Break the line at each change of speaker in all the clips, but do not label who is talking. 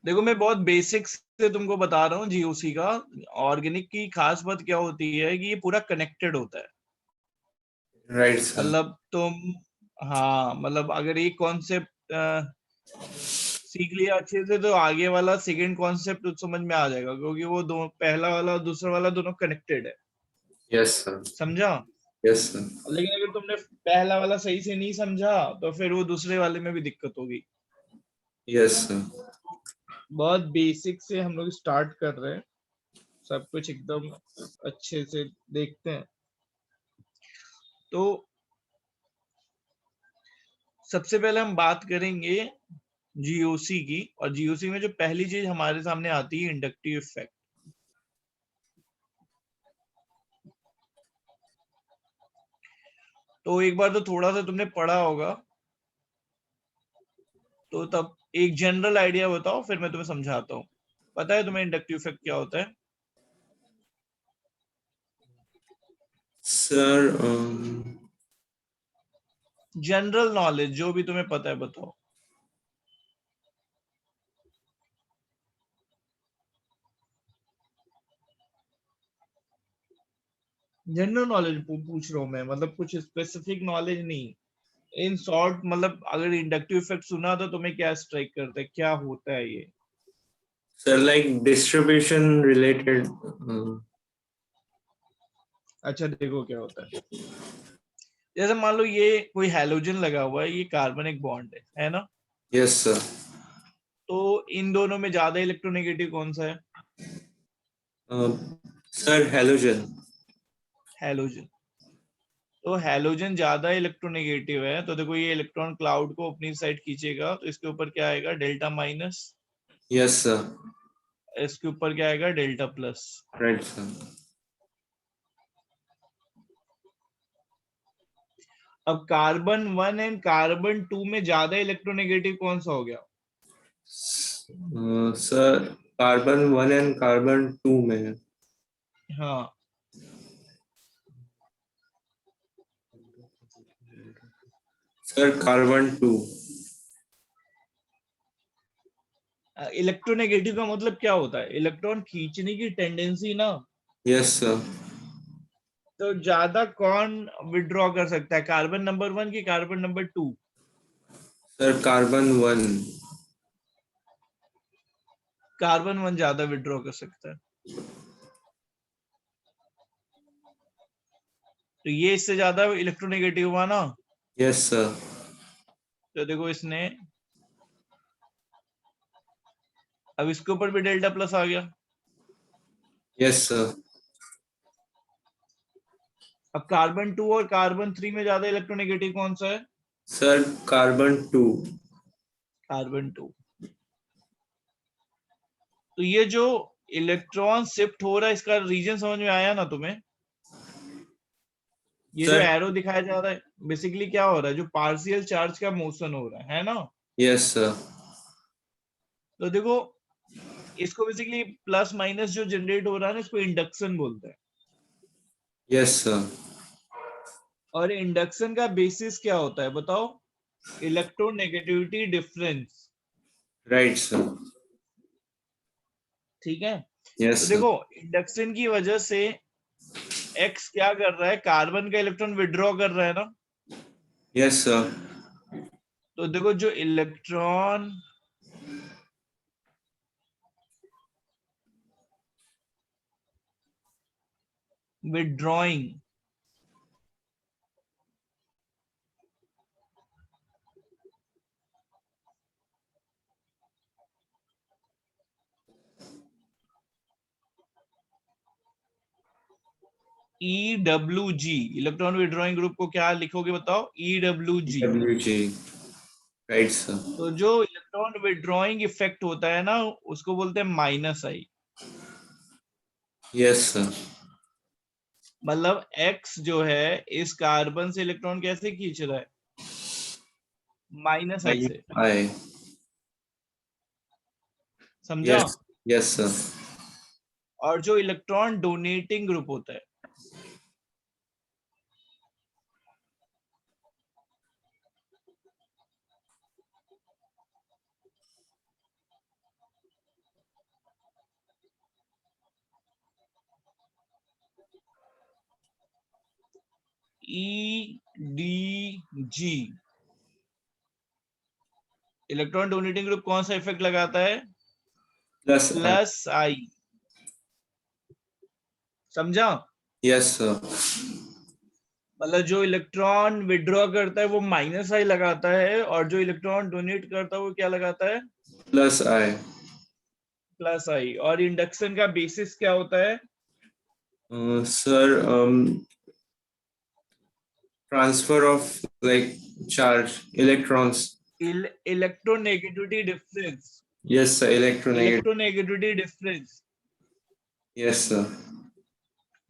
देखो मैं बहुत बेसिक से तुमको बता रहा हूँ जीओसी का। ऑर्गेनिक की खास बात क्या होती है कि ये पूरा कनेक्टेड होता है।
Right sir.
मतलब तुम, हाँ मतलब अगर एक कॉन्सेप्ट सीख लिया अच्छे से तो आगे वाला सेकंड कॉन्सेप्ट समझ में आ जाएगा, क्योंकि वो दो पहला वाला और दूसरा वाला दोनों कनेक्टेड है।
Yes sir.
समझा?
Yes sir.
लेकिन अगर तुमने पहला वाला सही से नहीं समझा तो फिर वो दूसरे वाले में भी दिक्कत होगी।
Yes sir.
बहुत बेसिक से हम लोग स्टार्ट कर रहे हैं, सब कुछ एकदम अच्छे से देखते हैं। तो सबसे पहले हम बात करेंगे जीओसी की, और जीओसी में जो पहली चीज हमारे सामने आती है इंडक्टिव इफेक्ट। तो एक बार तो थोड़ा सा तुमने पढ़ा होगा, तो तब एक जनरल आइडिया बताओ, फिर मैं तुम्हें समझाता हूँ। पता है तुम्हें इंडक्टिव इफेक्ट क्या होता है?
सर
जनरल नॉलेज जो भी तुम्हें पता है बताओ। जनरल नॉलेज पूछ रहा हूँ मैं, मतलब कुछ स्पेसिफिक नॉलेज नहीं। इन शॉर्ट, मतलब अगर इंडक्टिव इफेक्ट सुना तो तुम्हें क्या स्ट्राइक करता है, क्या होता है ये?
Sir like distribution related.
अच्छा देखो क्या होता है। जैसे मान लो ये कोई हैलोजन लगा हुआ है, ये कार्बन एक बॉन्ड है ना?
Yes sir.
तो इन दोनों में ज्यादा इलेक्ट्रोनेगेटिव कौन सा है?
Sir halogen.
हैलोजन। तो हैलोजन ज्यादा इलेक्ट्रोनेगेटिव है, तो देखो ये इलेक्ट्रॉन क्लाउड को अपनी साइड खींचेगा, तो इसके ऊपर क्या आएगा? Delta minus.
Yes sir.
इसके ऊपर क्या आएगा? Delta plus.
Right sir.
अब कार्बन 1 एंड कार्बन 2 में ज्यादा इलेक्ट्रोनेगेटिव कौन सा हो गया?
सर कार्बन 1 एंड कार्बन 2 में।
हाँ,
सर कार्बन 2।
इलेक्ट्रोनेगेटिव का मतलब क्या होता है? इलेक्ट्रॉन खींचने की टेंडेंसी ना।
Yes sir.
तो ज्यादा कौन विड्रॉ कर सकता है, कार्बन नंबर 1 की carbon number 2?
Sir carbon 1।
Carbon 1 ज्यादा विड्रॉ कर सकता है। तो ये इससे ज्यादा इलेक्ट्रोनेगेटिव हुआ ना।
Yes sir.
तो देखो इसने, अब इसके ऊपर भी डेल्टा प्लस आ गया।
Yes sir.
अब कार्बन 2 और कार्बन 3 में ज्यादा इलेक्ट्रोनेगेटिव कौन सा है?
Sir carbon 2।
कार्बन 2। तो ये जो इलेक्ट्रॉन शिफ्ट हो रहा है, इसका रीजन समझ में आया ना तुम्हें? ये जो
सर
एरो दिखाया जा रहा है, बेसिकली क्या हो रहा है? जो पार्शियल चार्ज का मोशन हो रहा है ना?
Yes sir.
तो देखो, इसको बेसिकली प्लस माइनस जो जनरेट हो रहा है ना, इसको इंडक्शन बोलते हैं।
Yes sir.
और इंडक्शन का बेसिस क्या होता है बताओ? Electronegativity difference.
Right sir.
ठीक है। तो
यस सर।
देखो, इंडक्शन की वजह से एक्स क्या कर रहा है? कार्बन का इलेक्ट्रॉन विड्रॉ कर रहा है ना?
Yes sir.
तो देखो जो electron withdrawing, EWG, electron withdrawing group को क्या लिखोगे बताओ? EWG।
W G. Right sir.
तो जो इलेक्ट्रॉन विड्रॉइंग इफेक्ट होता है ना, उसको बोलते हैं माइनस आई।
Yes sir.
मतलब एक्स जो है इस कार्बन से इलेक्ट्रॉन कैसे खींच रहा है? माइनस आई से।
आई।
समझा?
यस। Yes sir.
और जो इलेक्ट्रॉन डोनेटिंग ग्रुप होता है, EDG, इलेक्ट्रॉन डोनेटिंग ग्रुप कौन सा इफेक्ट लगाता है?
प्लस आई।
प्लस आई। समझा?
Yes sir.
मतलब जो इलेक्ट्रॉन विड्रॉ करता है वो माइनस आई लगाता है, और जो इलेक्ट्रॉन डोनेट करता है वो क्या लगाता है?
प्लस आई।
प्लस आई। और इंडक्शन का बेसिस क्या होता है?
Sir transfer of like charge electrons.
Electronegativity difference.
Yes sir, electronegative.
Electronegativity difference.
Yes sir.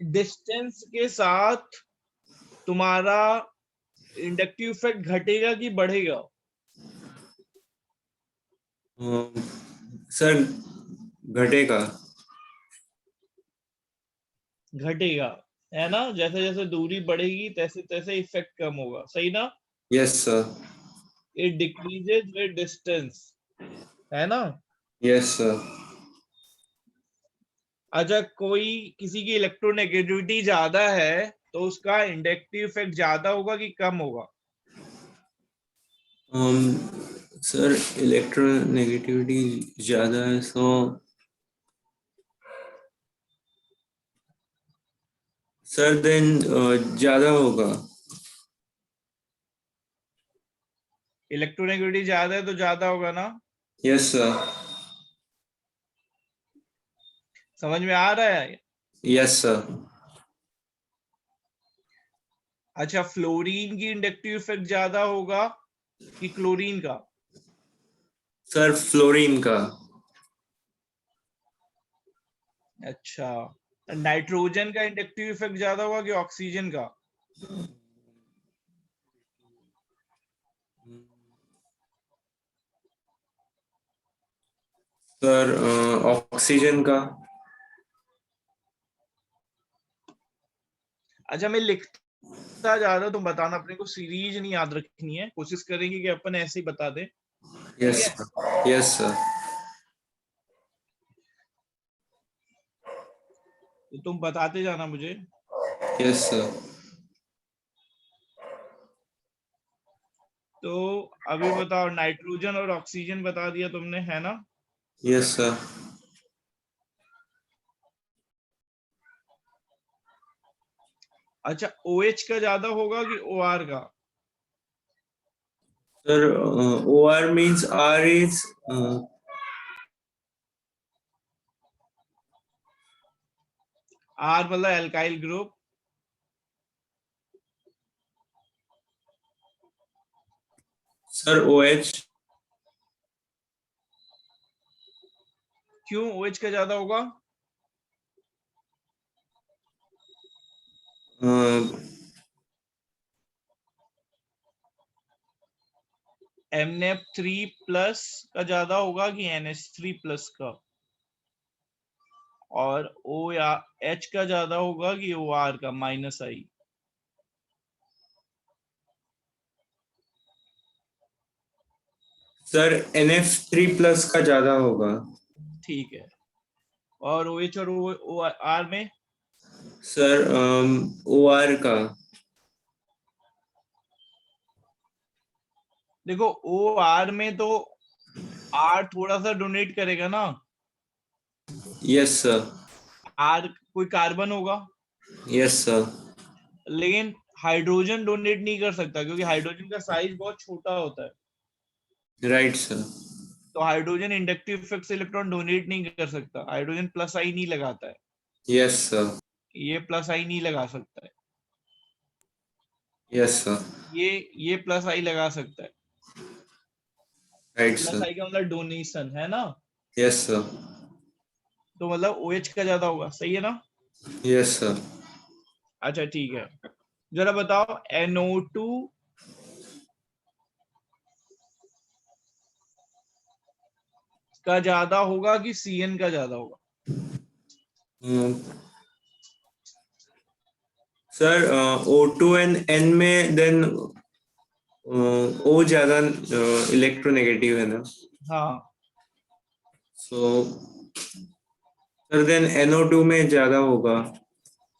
Distance के साथ तुम्हारा इंडक्टिव इफेक्ट घटेगा कि बढ़ेगा?
सर घटेगा।
घटेगा, है ना? जैसे जैसे दूरी बढ़ेगी तैसे तैसे इफेक्ट कम होगा, सही ना?
Yes sir.
It decreases with distance, है ना?
Yes sir.
अच्छा, कोई किसी की इलेक्ट्रोनेगेटिविटी ज्यादा है तो उसका इंडक्टिव इफेक्ट ज्यादा होगा कि कम होगा?
सर इलेक्ट्रोनेगेटिविटी ज्यादा है सो सर देन ज्यादा होगा।
इलेक्ट्रोनेगेटिविटी ज्यादा है तो ज्यादा होगा ना?
Yes sir.
समझ में आ रहा है?
Yes sir.
अच्छा, फ्लोरीन की इंडक्टिव इफेक्ट ज्यादा होगा कि क्लोरीन का?
सर फ्लोरीन का।
अच्छा, नाइट्रोजन का इंडक्टिव इफेक्ट ज्यादा होगा कि ऑक्सीजन का?
सर ऑक्सीजन का।
अच्छा, मैं लिखता जा रहा हूं, तुम बताना। अपने को सीरीज नहीं याद रखनी है, कोशिश करेंगे कि अपन ऐसे ही बता दे। ठीक
यस
है?
सर। Yes sir.
तो तुम बताते जाना मुझे।
Yes sir.
तो अभी बताओ, नाइट्रोजन और ऑक्सीजन बता दिया तुमने, है ना?
Yes sir.
अच्छा, OH का ज्यादा होगा कि OR का?
Sir OR means R is
R मतलब एल्काइल ग्रुप।
Sir OH।
क्यों OH का ज्यादा होगा? MnF3 प्लस का ज्यादा होगा कि NH3 प्लस का? और OH का ज्यादा होगा कि OR का माइनस आई?
सर NF3 प्लस का ज्यादा होगा।
ठीक है। और OH और OR में?
सर OR का।
देखो, OR में तो R थोड़ा सा डोनेट करेगा ना।
Yes sir.
R कोई कार्बन होगा,
यस सर।
लेकिन हाइड्रोजन डोनेट नहीं कर सकता क्योंकि हाइड्रोजन का साइज बहुत छोटा होता है।
Right sir.
तो हाइड्रोजन इंडक्टिव इफेक्ट से इलेक्ट्रॉन डोनेट नहीं कर सकता। हाइड्रोजन प्लस आई नहीं लगाता है।
Yes sir.
ये प्लस आई नहीं लगा सकता है।
Yes sir.
ये प्लस आई लगा सकता है।
Right
plus
sir.
आई का मतलब डोनेशन, है ना?
Yes sir.
तो मतलब OH का ज्यादा होगा, सही है ना?
Yes sir.
अच्छा, ठीक है। जरा बताओ, NO2 का ज्यादा होगा कि CN का ज्यादा होगा?
सर O2 एंड N में देन O ज्यादा इलेक्ट्रोनेगेटिव है ना।
हाँ,
सो सर देन NO2 में ज्यादा होगा।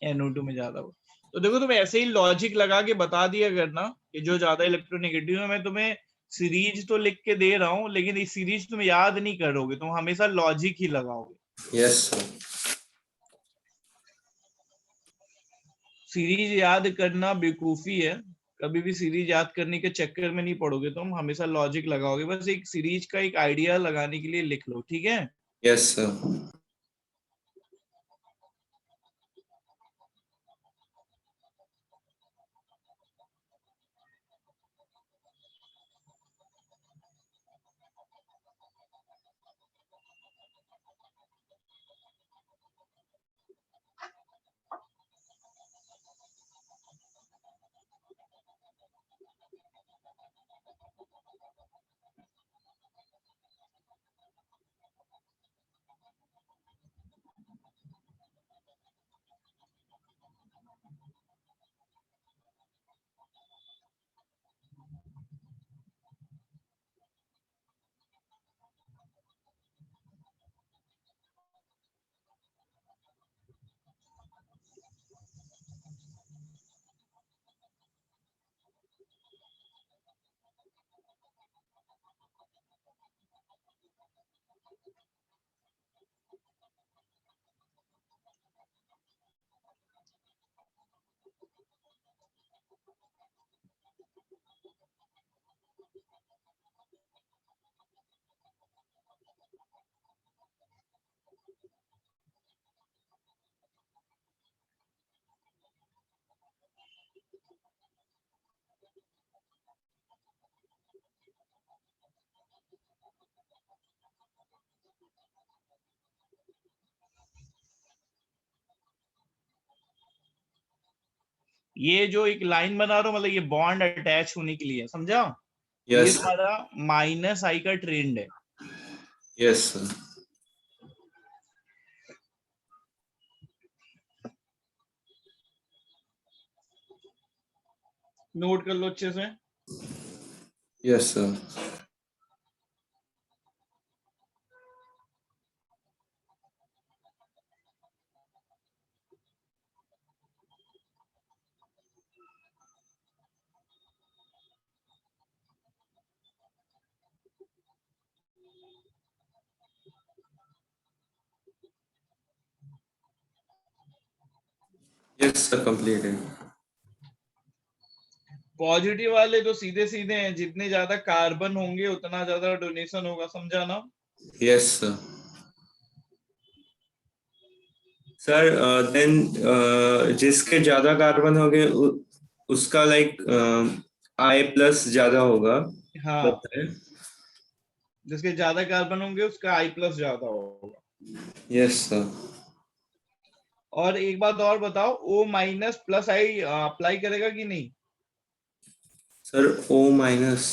NO2 में ज्यादा होगा। तो देखो तुम ऐसे ही लॉजिक लगा के बता दिया करना कि जो ज्यादा इलेक्ट्रोनेगेटिव है। मैं तुम्हें सीरीज तो लिख के दे रहा हूँ, लेकिन इस सीरीज तुम याद नहीं करोगे, तुम हमेशा लॉजिक ही लगाओगे।
Yes sir.
सीरीज याद करना बेवकूफी है। कभी भी सीरीज याद करने के चक्कर में नहीं पड़ोगे तुम, हमेशा लॉजिक लगाओगे। बस एक सीरीज का एक आइडिया लगाने के लिए लिख लो, ठीक है।
Yes sir.
ये जो एक लाइन बना रहा हूं, मतलब ये बॉन्ड अटैच होने के लिए, समझा। ये
यस
तुम्हारा माइनस आई का ट्रेंड है।
Yes sir.
नोट कर लो अच्छे से।
Yes sir. Yes sir, completed.
Positive वाले तो सीधे सीधे हैं, जितने ज्यादा कार्बन होंगे उतना ज्यादा डोनेशन होगा, समझा ना।
Yes sir. सर देन जिसके ज्यादा कार्बन हो गए उसका लाइक आई प्लस ज्यादा होगा,
हाँ,
बताए।
जिसके ज्यादा कार्बन होंगे उसका आई प्लस ज्यादा होगा।
Yes sir.
और एक बात और बताओ, O minus plus I apply करेगा कि नहीं।
Sir O minus.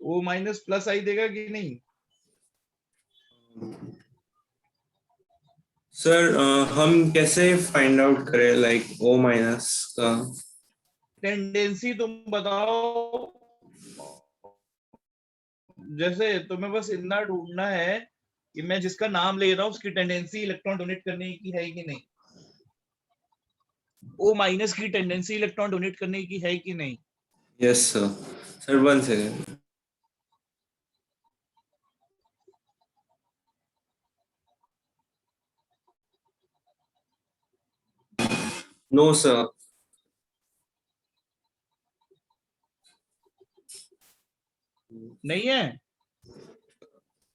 O minus plus I देगा कि नहीं।
सर हम कैसे फाइंड आउट करें लाइक ओ माइनस का।
टेंडेंसी तुम बताओ। जैसे तुम्हें बस इतना ढूंढना है कि मैं जिसका नाम ले रहा हूँ उसकी टेंडेंसी इलेक्ट्रॉन डोनेट करने की है कि नहीं। ओ माइनस की टेंडेंसी इलेक्ट्रॉन डोनेट करने की है कि नहीं।
Yes sir. Sir 1 second. No sir.
नहीं है।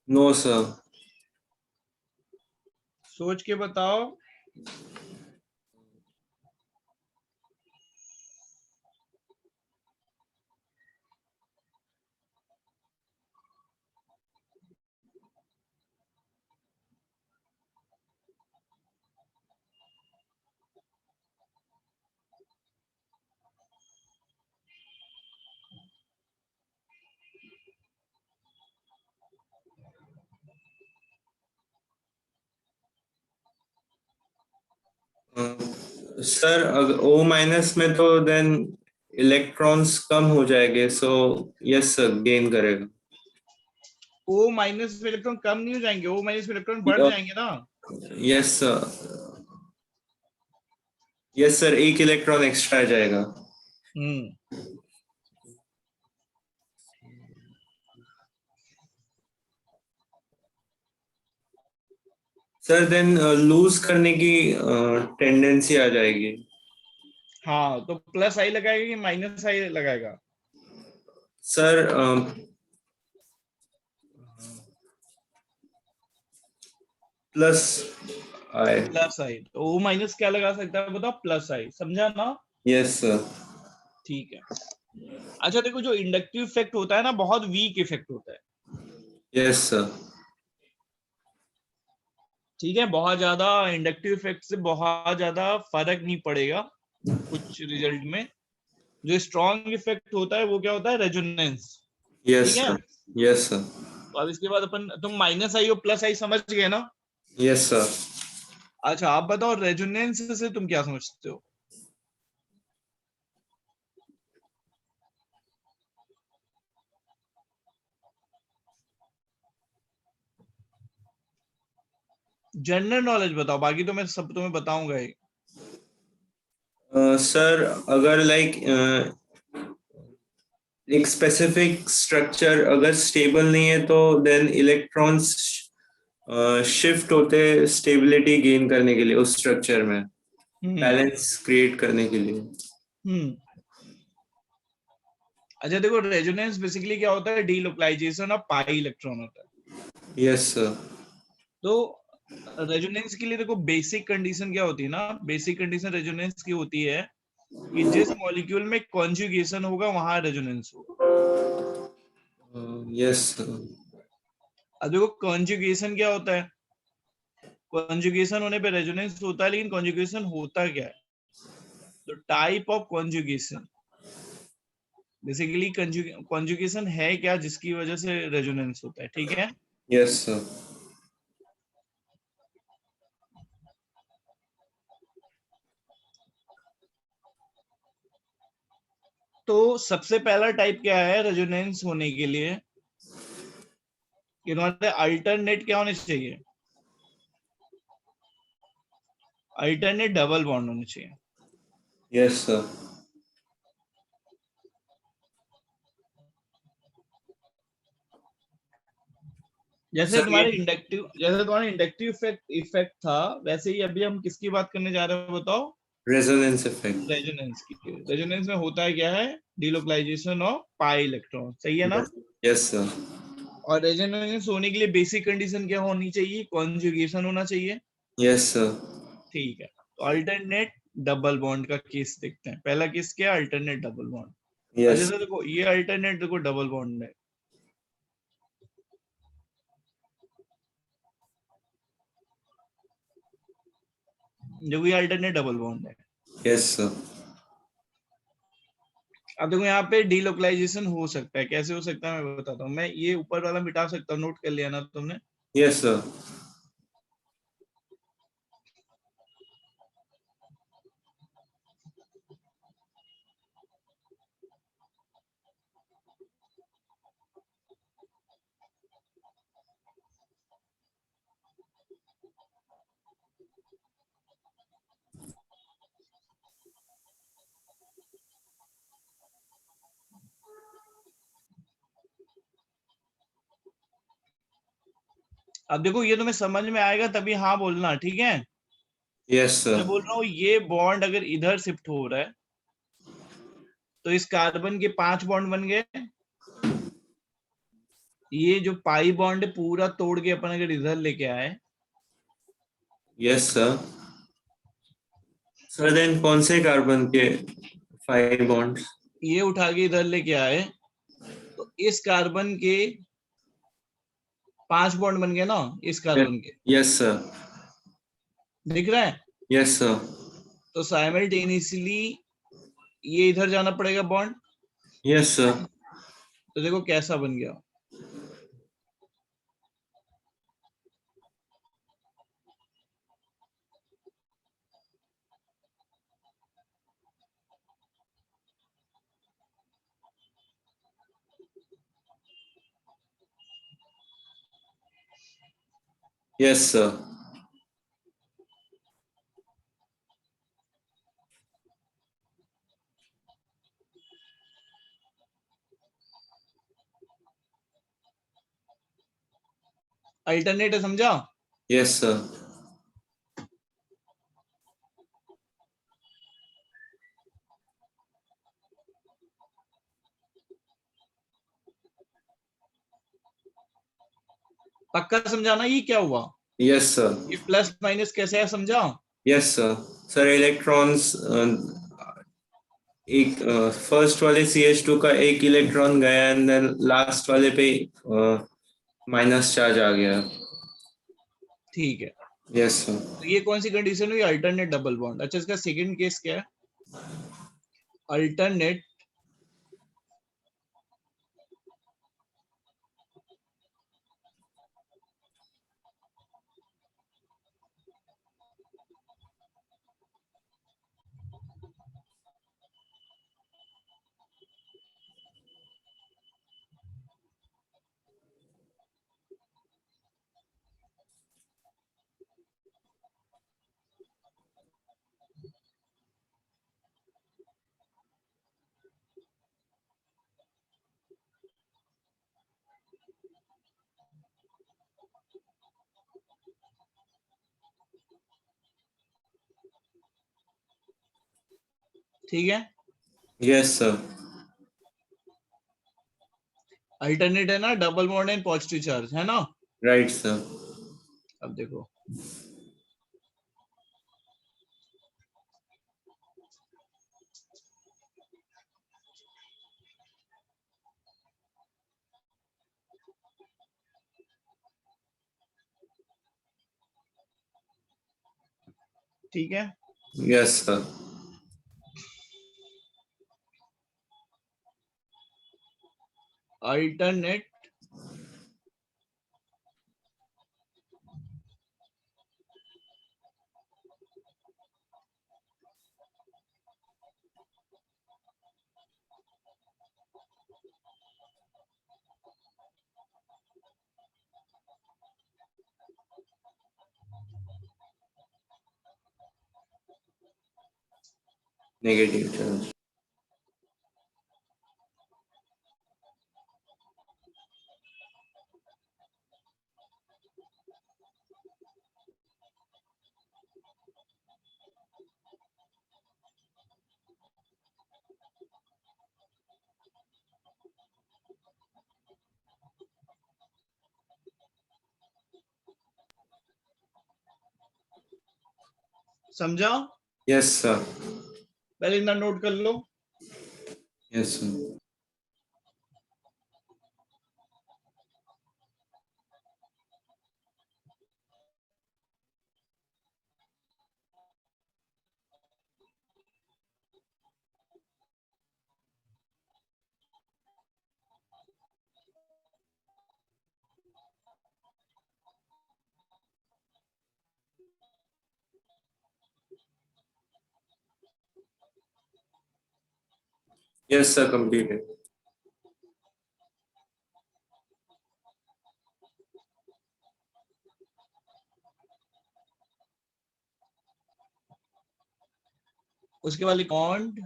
No sir.
सोच के बताओ।
सर अगर ओ माइनस में तो देन इलेक्ट्रॉन्स कम हो जाएंगे, सो यस सर गेन करेगा।
O माइनस में इलेक्ट्रॉन कम नहीं हो जाएंगे, O माइनस में इलेक्ट्रॉन बढ़ जाएंगे ना।
यस सर, यस सर, एक इलेक्ट्रॉन एक्स्ट्रा आ जाएगा। सर देन लूज करने की टेंडेंसी आ जाएगी।
हाँ, तो प्लस आई लगाएगा कि माइनस आई लगाएगा?
सर प्लस आई।
प्लस आई, तो O माइनस क्या लगा सकता है बताओ? प्लस आई, समझा ना?
Yes sir.
ठीक है। अच्छा देखो, जो इंडक्टिव इफेक्ट होता है ना, बहुत वीक इफेक्ट होता है।
Yes sir.
ठीक है, बहुत ज्यादा इंडक्टिव इफेक्ट से बहुत ज्यादा फर्क नहीं पड़ेगा कुछ रिजल्ट में। जो स्ट्रॉन्ग इफेक्ट होता है वो क्या होता है? रेजोनेंस।
यस
ठीक है,
सर। Yes sir.
तो अब इसके बाद अपन, तुम माइनस आई और प्लस आई समझ गए ना?
Yes sir.
अच्छा, आप बताओ रेजोनेंस से तुम क्या समझते हो? जनरल नॉलेज बताओ, बाकी तो मैं सब तुम्हें बताऊंगा ही।
सर अगर लाइक एक स्पेसिफिक स्ट्रक्चर अगर स्टेबल नहीं है तो देन इलेक्ट्रॉन्स शिफ्ट होते स्टेबिलिटी गेन करने के लिए उस स्ट्रक्चर में,
हम्म
बैलेंस क्रिएट करने के लिए।
हम्म अच्छा देखो, रेजोनेंस बेसिकली क्या होता है? डीलोकलाइजेशन ऑफ पाई इलेक्ट्रॉन होता है।
Yes sir.
तो रेजोनेंस के लिए देखो, बेसिक कंडीशन क्या होती है ना, बेसिक कंडीशन रेजोनेंस की होती है कि जिस मॉलिक्यूल में कॉन्जुगेशन होगा वहां रेजोनेंस होगा।
Yes sir.
अब देखो, कॉन्जुगेशन क्या होता है? कॉन्जुगेशन होने पे रेजोनेंस होता है, लेकिन कॉन्जुगेशन होता क्या है? तो type of conjugation, basically conjugation है क्या जिसकी वजह से रेजोनेंस होता है। ठीक है,
यस सर।
तो सबसे पहला टाइप क्या है रेजोनेंस होने के लिए? कि तुम्हारे अल्टरनेट क्या होने चाहिए? अल्टरनेट डबल बॉन्ड होने चाहिए।
Yes sir. सर ये
जैसे तुम्हारे इंडक्टिव इफेक्ट था, वैसे ही अभी हम किसकी बात करने जा रहे हो बताओ?
Resonance effect.
रेजोनेंस की। रेजोनेंस में होता है क्या है? डिलोकलाइजेशन ऑफ पाई इलेक्ट्रॉन, सही है ना?
Yes sir.
और रेजोनेंस होने के लिए बेसिक कंडीशन क्या होनी चाहिए? कॉन्जुगेशन होना चाहिए।
Yes sir.
ठीक है, तो अल्टरनेट डबल बॉन्ड का केस देखते हैं। पहला केस क्या है? Alternate double bond. और
यस।
जैसे देखो, ये अल्टरनेट देखो डबल बॉन्ड है। देखो, ये अल्टरनेट डबल बॉन्ड है।
Yes sir.
अब देखो, यहाँ पे डीलोकलाइजेशन हो सकता है। कैसे हो सकता है मैं बताता हूँ। मैं ये ऊपर वाला मिटा सकता हूँ, नोट कर लिया ना तुमने?
Yes sir.
अब देखो, ये तुम्हें समझ में आएगा तभी हाँ बोलना, ठीक है?
यस
मैं
सर।
बोल रहा हूँ, ये बॉन्ड अगर इधर शिफ्ट हो रहा है तो इस कार्बन के 5 बॉन्ड बन गए। ये जो पाई बॉन्ड है पूरा तोड़ के अपन अगर इधर लेके आए,
यस सर। सर देन कौन से कार्बन के 5 बॉन्ड्स?
ये उठा के इधर लेके आए, तो इस कार्बन के 5 बॉन्ड बन गए ना, इस कार्बन के।
Yes sir.
दिख रहा है?
Yes sir.
तो साइमल्टेनियसली ये इधर जाना पड़ेगा बॉन्ड।
Yes sir.
तो देखो कैसा बन गया।
Yes, sir.
अल्टरनेट है, समझा?
Yes, sir.
पक्का समझाना ये क्या हुआ?
Yes, sir.
ये प्लस माइनस कैसे है, समझा?
Yes, sir. Sir, इलेक्ट्रॉन्स एक फर्स्ट वाले CH2 का एक इलेक्ट्रॉन गया एंड देन लास्ट वाले पे माइनस चार्ज आ गया.
ठीक है,
Yes, sir.
तो ये कौन सी कंडीशन हुई? Alternate double bond. अच्छा, इसका सेकंड केस क्या है? अल्टरनेट ठीक है.
Yes, sir.
अल्टरनेट है ना, double bond and positive charge है ना.
Right, sir.
अब देखो, ठीक है.
Yes, sir.
Alternate
Negative charge.
समझा?
Yes, sir.
पहले इतना नोट कर लो.
Yes, sir. Yes, sir. Completed.
उसके बाद बॉन्ड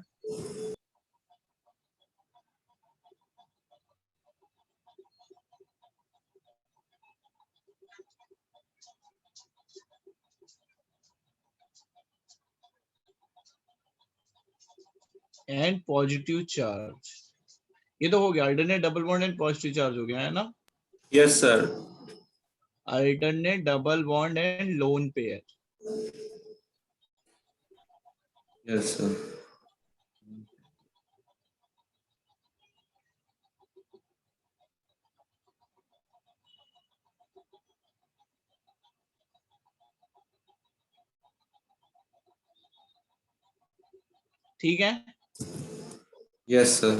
एंड पॉजिटिव चार्ज. ये तो हो गया, alternate double bond and positive charge हो गया है ना.
Yes, sir.
Alternate double bond and lone pair.
Yes, sir.
ठीक है.
Yes, sir.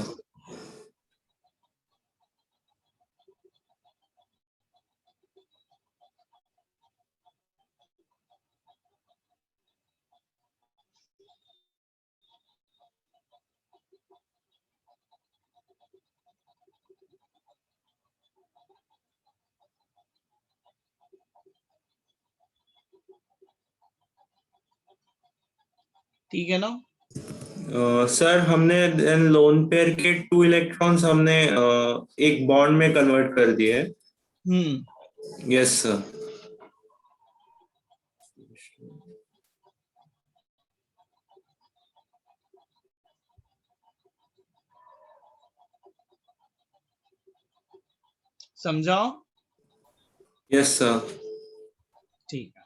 ठीक है ना?
सर हमने देन लोन पेयर के 2 इलेक्ट्रॉन्स हमने एक बॉन्ड में कन्वर्ट कर दिए। Yes sir.
समझाओ?
Yes sir.
ठीक है।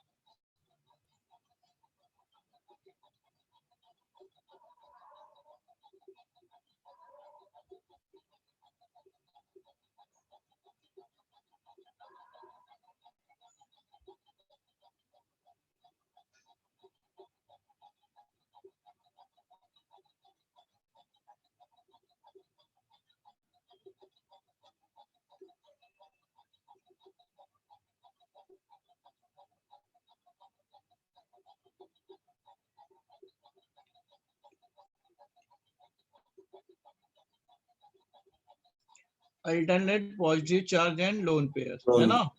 Alternate positive charge and lone pair, है ना?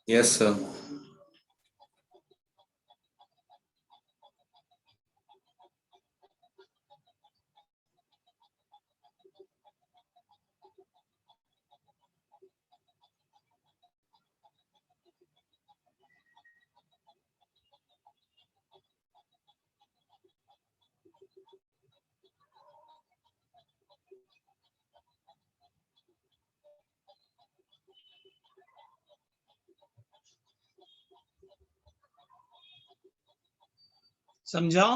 Yes sir.
समझाओ?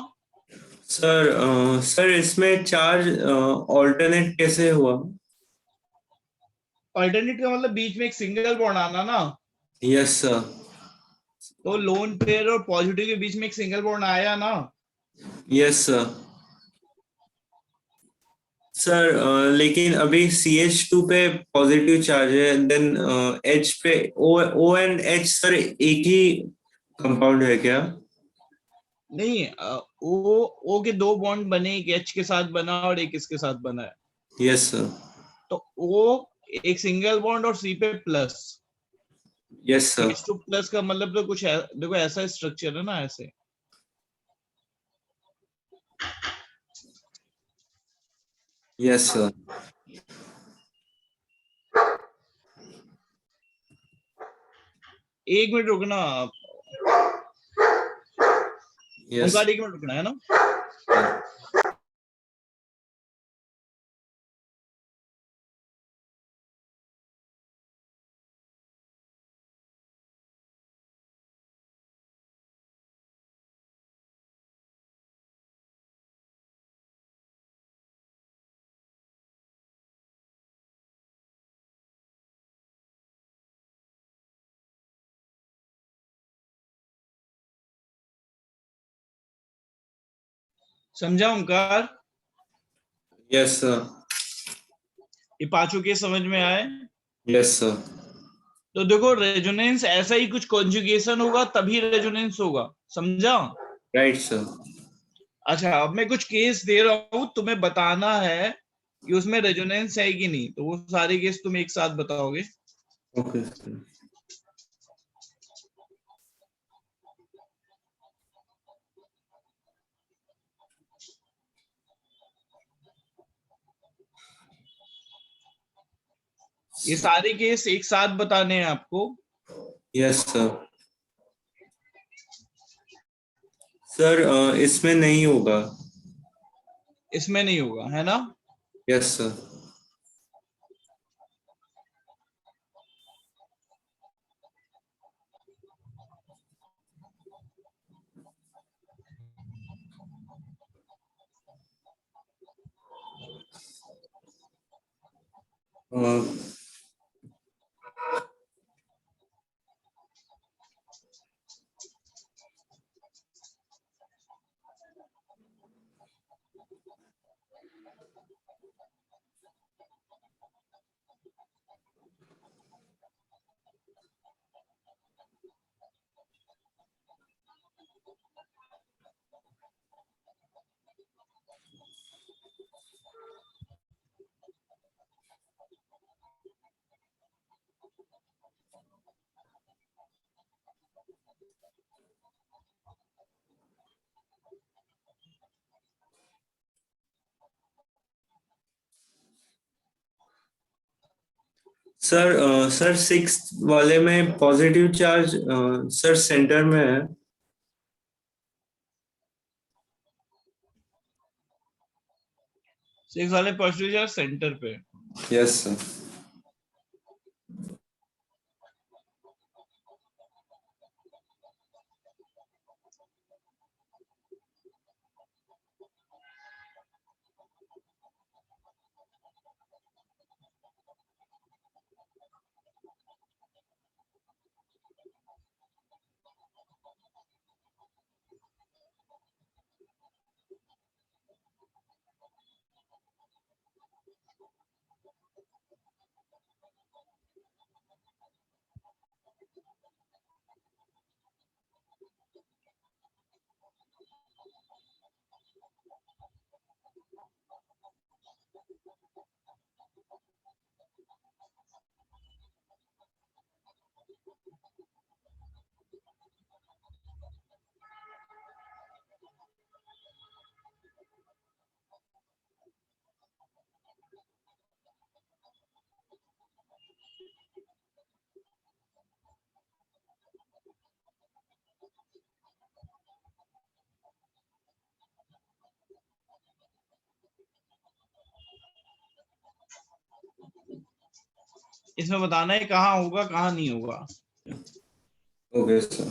सर इसमें चार्ज ऑल्टरनेट कैसे हुआ?
अल्टरनेट का मतलब बीच में एक सिंगल बॉन्ड आना ना।
Yes sir.
तो लोन पेयर और पॉजिटिव के बीच में एक सिंगल बॉन्ड आया ना।
Yes sir. सर लेकिन अभी CH2 पे पॉजिटिव चार्ज है, देन H पे O एंड H सर एक ही कंपाउंड है क्या?
नहीं, ओ के दो बॉन्ड बने, एक एच के साथ बना और एक इसके साथ बना है।
Yes sir.
तो ओ एक सिंगल बॉन्ड और सी पे plus.
Yes sir.
H2 plus का मतलब तो कुछ देखो ऐसा स्ट्रक्चर है ना, ऐसे।
Yes sir.
एक मिनट रुकना।
यस।
ओंकार, एक मिनट रुकना है ना। समझा ओंकार?
Yes sir.
ये पांचों के समझ में आए?
Yes sir.
तो देखो, रेजोनेंस ऐसा ही कुछ कॉन्जुगेशन होगा तभी रेजोनेंस होगा। समझा?
Right sir.
अच्छा, अब मैं कुछ केस दे रहा हूं, तुम्हें बताना है कि उसमें रेजोनेंस है कि नहीं। तो वो सारे केस तुम एक साथ बताओगे।
Okay sir.
ये सारे केस एक साथ बताने हैं आपको।
Yes sir. सर इसमें नहीं होगा।
इसमें नहीं होगा, है ना?
Yes sir. सर सिक्स वाले में पॉजिटिव चार्ज सर सेंटर में है।
6 वाले पॉजिटिव चार्ज सेंटर पे।
Yes sir.
इसमें बताना है कहाँ होगा कहाँ नहीं होगा।
Okay sir.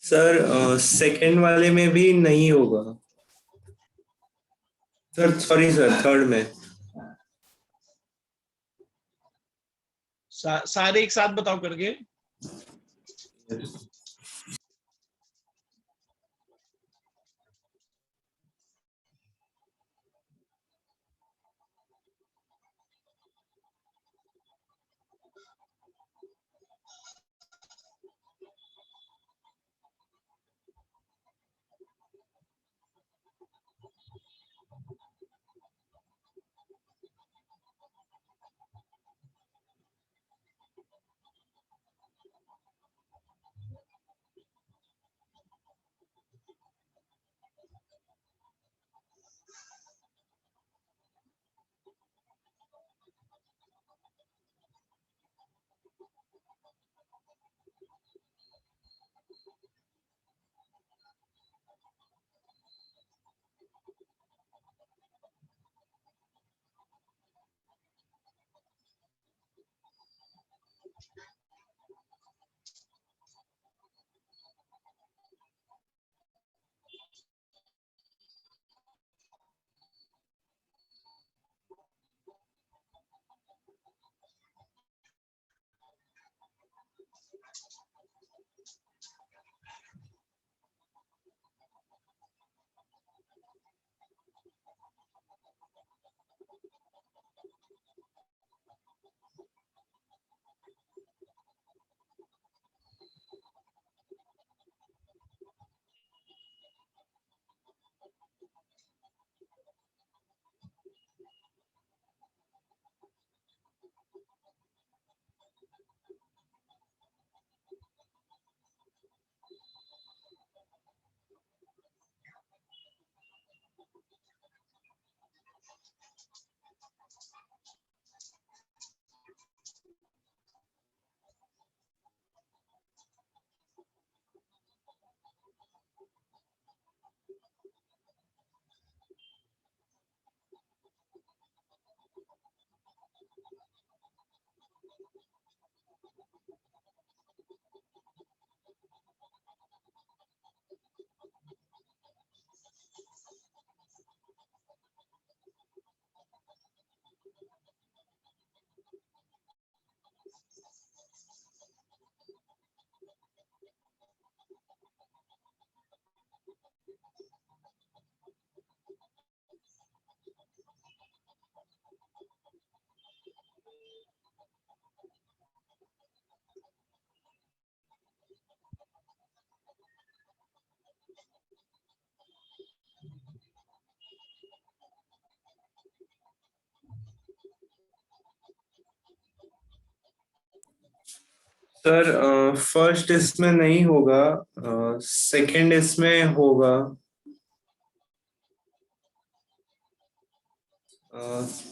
सर सेकंड वाले में भी नहीं होगा सर, सॉरी सर, थर्ड में।
सारे एक साथ बताओ करके।
सर फर्स्ट इसमें नहीं होगा, सेकंड इसमें होगा,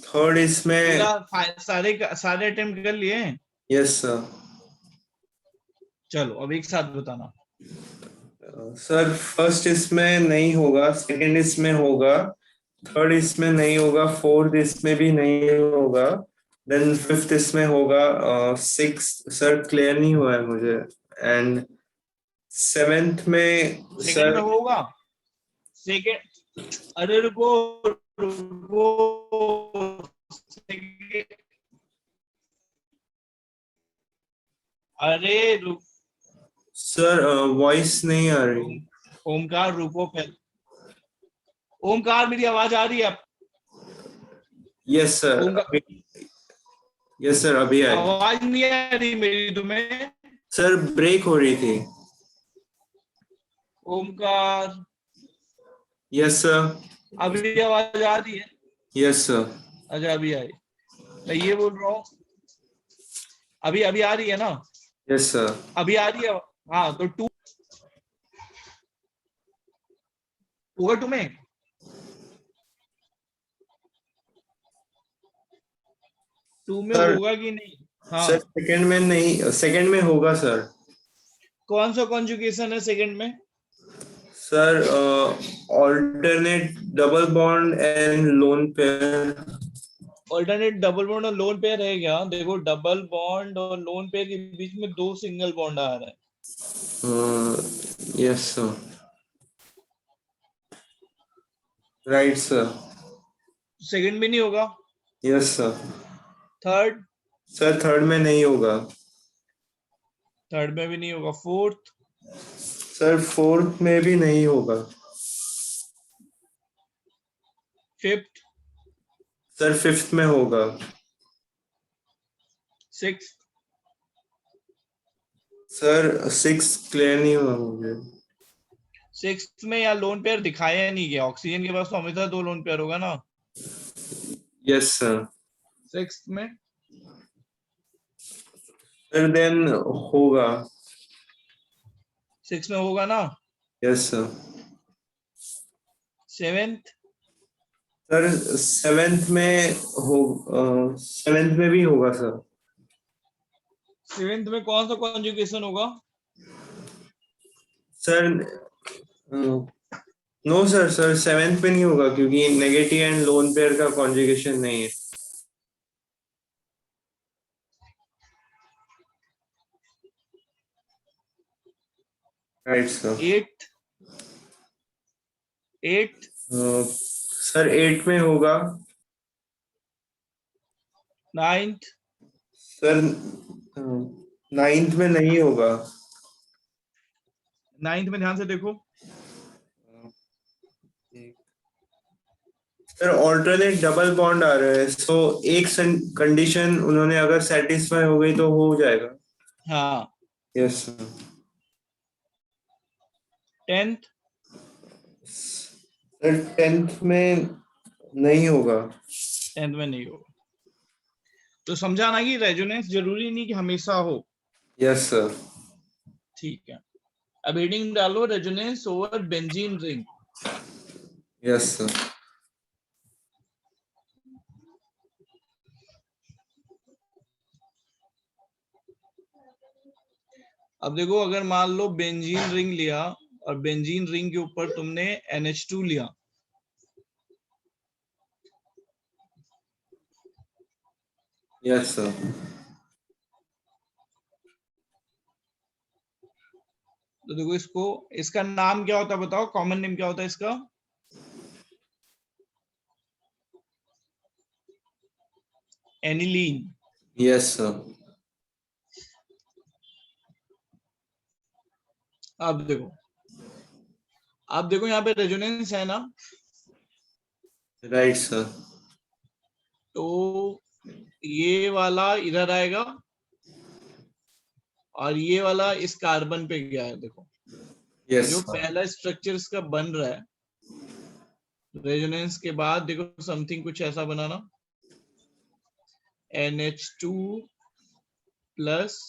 थर्ड इसमें।
पूरा सारे सारे अटेम्प्ट कर लिए हैं?
Yes sir.
चलो अब एक साथ बताना।
सर फर्स्ट इसमें नहीं होगा, सेकंड इसमें होगा, थर्ड इसमें नहीं होगा, फोर्थ इसमें भी नहीं होगा, देन फिफ्थ इसमें होगा, सिक्स सर क्लियर नहीं हुआ है मुझे, एंड सेवेंथ में
सेकंड में
सर।
होगा? सेकंड, अरे रुको रुको, Second- अरे रुक,
सर वॉइस नहीं आ रही।
ओमकार रुको पहले। ओमकार मेरी आवाज आ रही है?
यस सर
ओमकार,
अभी। यस सर अभी आई।
आवाज नहीं आ रही मेरी तुम्हें?
सर ब्रेक हो रही थी।
Omkar,
yes sir.
अभी आवाज आ रही है?
Yes sir.
अच्छा अभी आई। मैं ये बोल रहा हूँ, अभी अभी आ रही है ना?
Yes sir.
अभी आ रही है? हाँ तो टू होगा तुम्हें? टू में
सर
होगा कि नहीं? हाँ।
सर सेकंड में नहीं, सेकंड में होगा सर।
कौन सा कॉन्जुगेशन है सेकंड में?
Sir alternate double bond and lone pair.
Alternate double bond और लोन पेयर है क्या? देखो डबल बॉन्ड और लोन पेयर के बीच में दो सिंगल बॉन्ड आ रहा है।
Yes sir. Right sir.
Second में नहीं होगा?
Yes sir.
Third?
Sir third में नहीं होगा।
थर्ड में भी नहीं होगा। फोर्थ?
सर फोर्थ में भी नहीं होगा।
फिफ्थ?
सर फिफ्थ में होगा।
सिक्स?
सर सिक्स क्लियर नहीं हुआ मुझे।
सिक्स में या लोन पेयर दिखाया नहीं गया, ऑक्सीजन के पास तो हमेशा दो लोन पेयर होगा ना।
Yes sir.
सिक्स में?
सर देन होगा।
सिक्स में होगा ना?
Yes sir.
Seventh?
Sir seventh में हो, सेवेंथ में भी होगा सर।
सेवेंथ में कौन सा कॉन्जुगेशन होगा?
Sir no sir, sir seventh में नहीं होगा क्योंकि नेगेटिव एंड लोन पेयर का कॉन्जुगेशन नहीं है। Right sir.
Eight? Eight?
Sir eight में होगा।
नाइन्थ?
सर नाइन्थ में नहीं होगा।
नाइन्थ में ध्यान से देखो।
सर ऑल्टरनेट डबल बॉन्ड आ रहा है, सो एक कंडीशन उन्होंने अगर सेटिस्फाई हो गई तो हो जाएगा।
हाँ।
Yes sir.
Tenth?
Sir tenth में नहीं होगा।
टेंथ में नहीं होगा। तो समझा ना कि रेजोनेंस जरूरी नहीं कि हमेशा हो।
Yes sir.
ठीक है, अब हेडिंग डालो resonance over benzene ring.
Yes sir.
अब देखो, अगर मान लो बेंजीन रिंग लिया और बेंजीन रिंग के ऊपर तुमने NH2 लिया,
यस सर।
तो देखो इसको, इसका नाम क्या होता है बताओ, कॉमन नेम क्या होता है इसका? एनिलीन।
Yes sir.
अब देखो यहाँ पे रेजोनेंस है ना,
राइट सर।
तो ये वाला इधर आएगा और ये वाला इस कार्बन पे गया है। देखो
यस
जो
सर।
पहला स्ट्रक्चर इसका बन रहा है रेजोनेंस के बाद, देखो समथिंग कुछ ऐसा बनाना, NH2 प्लस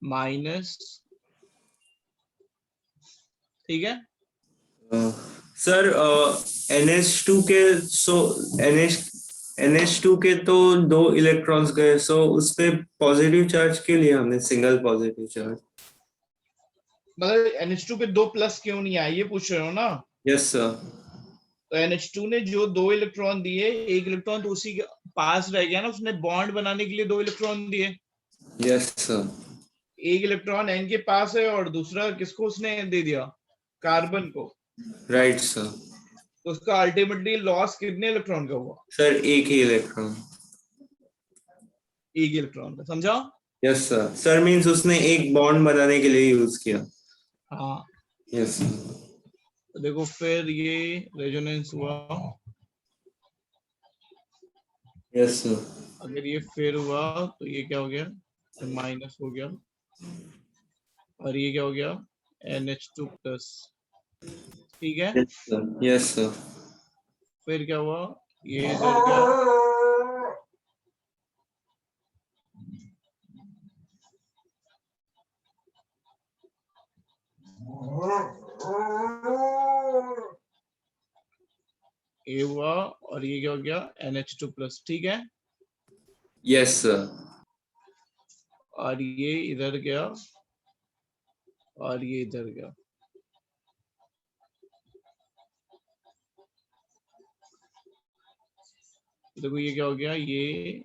माइनस, ठीक है।
सर NH2 के NH2 के तो 2 इलेक्ट्रॉन्स गए, सो उस पे पॉजिटिव चार्ज के लिए हमने सिंगल पॉजिटिव चार्ज।
मतलब NH2 पे 2 प्लस क्यों नहीं आए, ये पूछ रहे हो ना?
Yes sir.
तो NH2 ने जो 2 इलेक्ट्रॉन दिए, एक इलेक्ट्रॉन तो उसी के पास रह गया ना, उसने बॉन्ड बनाने के लिए 2 इलेक्ट्रॉन दिए।
Yes sir.
एक इलेक्ट्रॉन N के पास है और दूसरा किसको उसने दे दिया, कार्बन को।
Right sir.
तो उसका अल्टीमेटली लॉस कितने इलेक्ट्रॉन का हुआ?
सर एक ही इलेक्ट्रॉन।
एक इलेक्ट्रॉन का, समझा?
Yes sir. सर मींस उसने एक बॉन्ड बनाने के लिए यूज किया।
हाँ।
Yes sir.
तो देखो फिर ये रेजोनेंस हुआ,
यस सर।
अगर ये फिर हुआ तो ये क्या हो गया, माइनस हो गया, और ये क्या हो गया, NH2 प्लस, ठीक है।
Yes sir. Yes sir.
फिर क्या हुआ, ये इधर गया, ये हुआ, और ये क्या हो गया, NH2 प्लस, ठीक है।
Yes sir.
और ये इधर गया, और ये इधर गया, देखो ये क्या हो गया, ये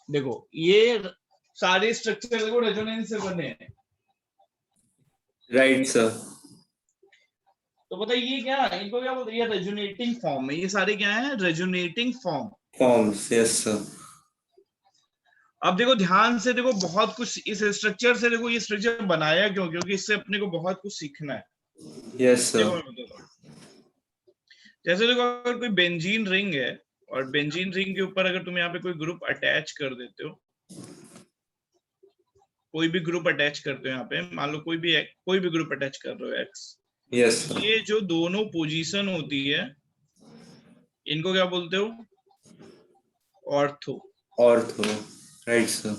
देखो ये सारे स्ट्रक्चर देखो रेजोनेंस से बने हैं।
Right sir.
तो पता है ये क्या, इनको क्या बोलते हैं, ये रेजोनेटिंग फॉर्म है, ये सारे क्या है, resonating form.
Forms. Yes sir.
अब देखो ध्यान से देखो, बहुत कुछ इस स्ट्रक्चर से, देखो ये स्ट्रक्चर बनाया क्यों, क्योंकि इससे अपने को बहुत कुछ सीखना है।
Yes sir.
देखो मैं बताता हूँ, जैसे देखो अगर कोई बेंजीन रिंग है, और बेंजीन रिंग के ऊपर अगर तुम यहाँ पे कोई ग्रुप अटैच कर देते हो, कोई भी ग्रुप अटैच करते हो यहाँ पे, मान लो कोई भी ग्रुप अटैच कर रहे हो एक्स,
यस सर।
ये जो दोनों पोजीशन होती है, इनको क्या बोलते हो, ऑर्थो।
ऑर्थो। Right sir.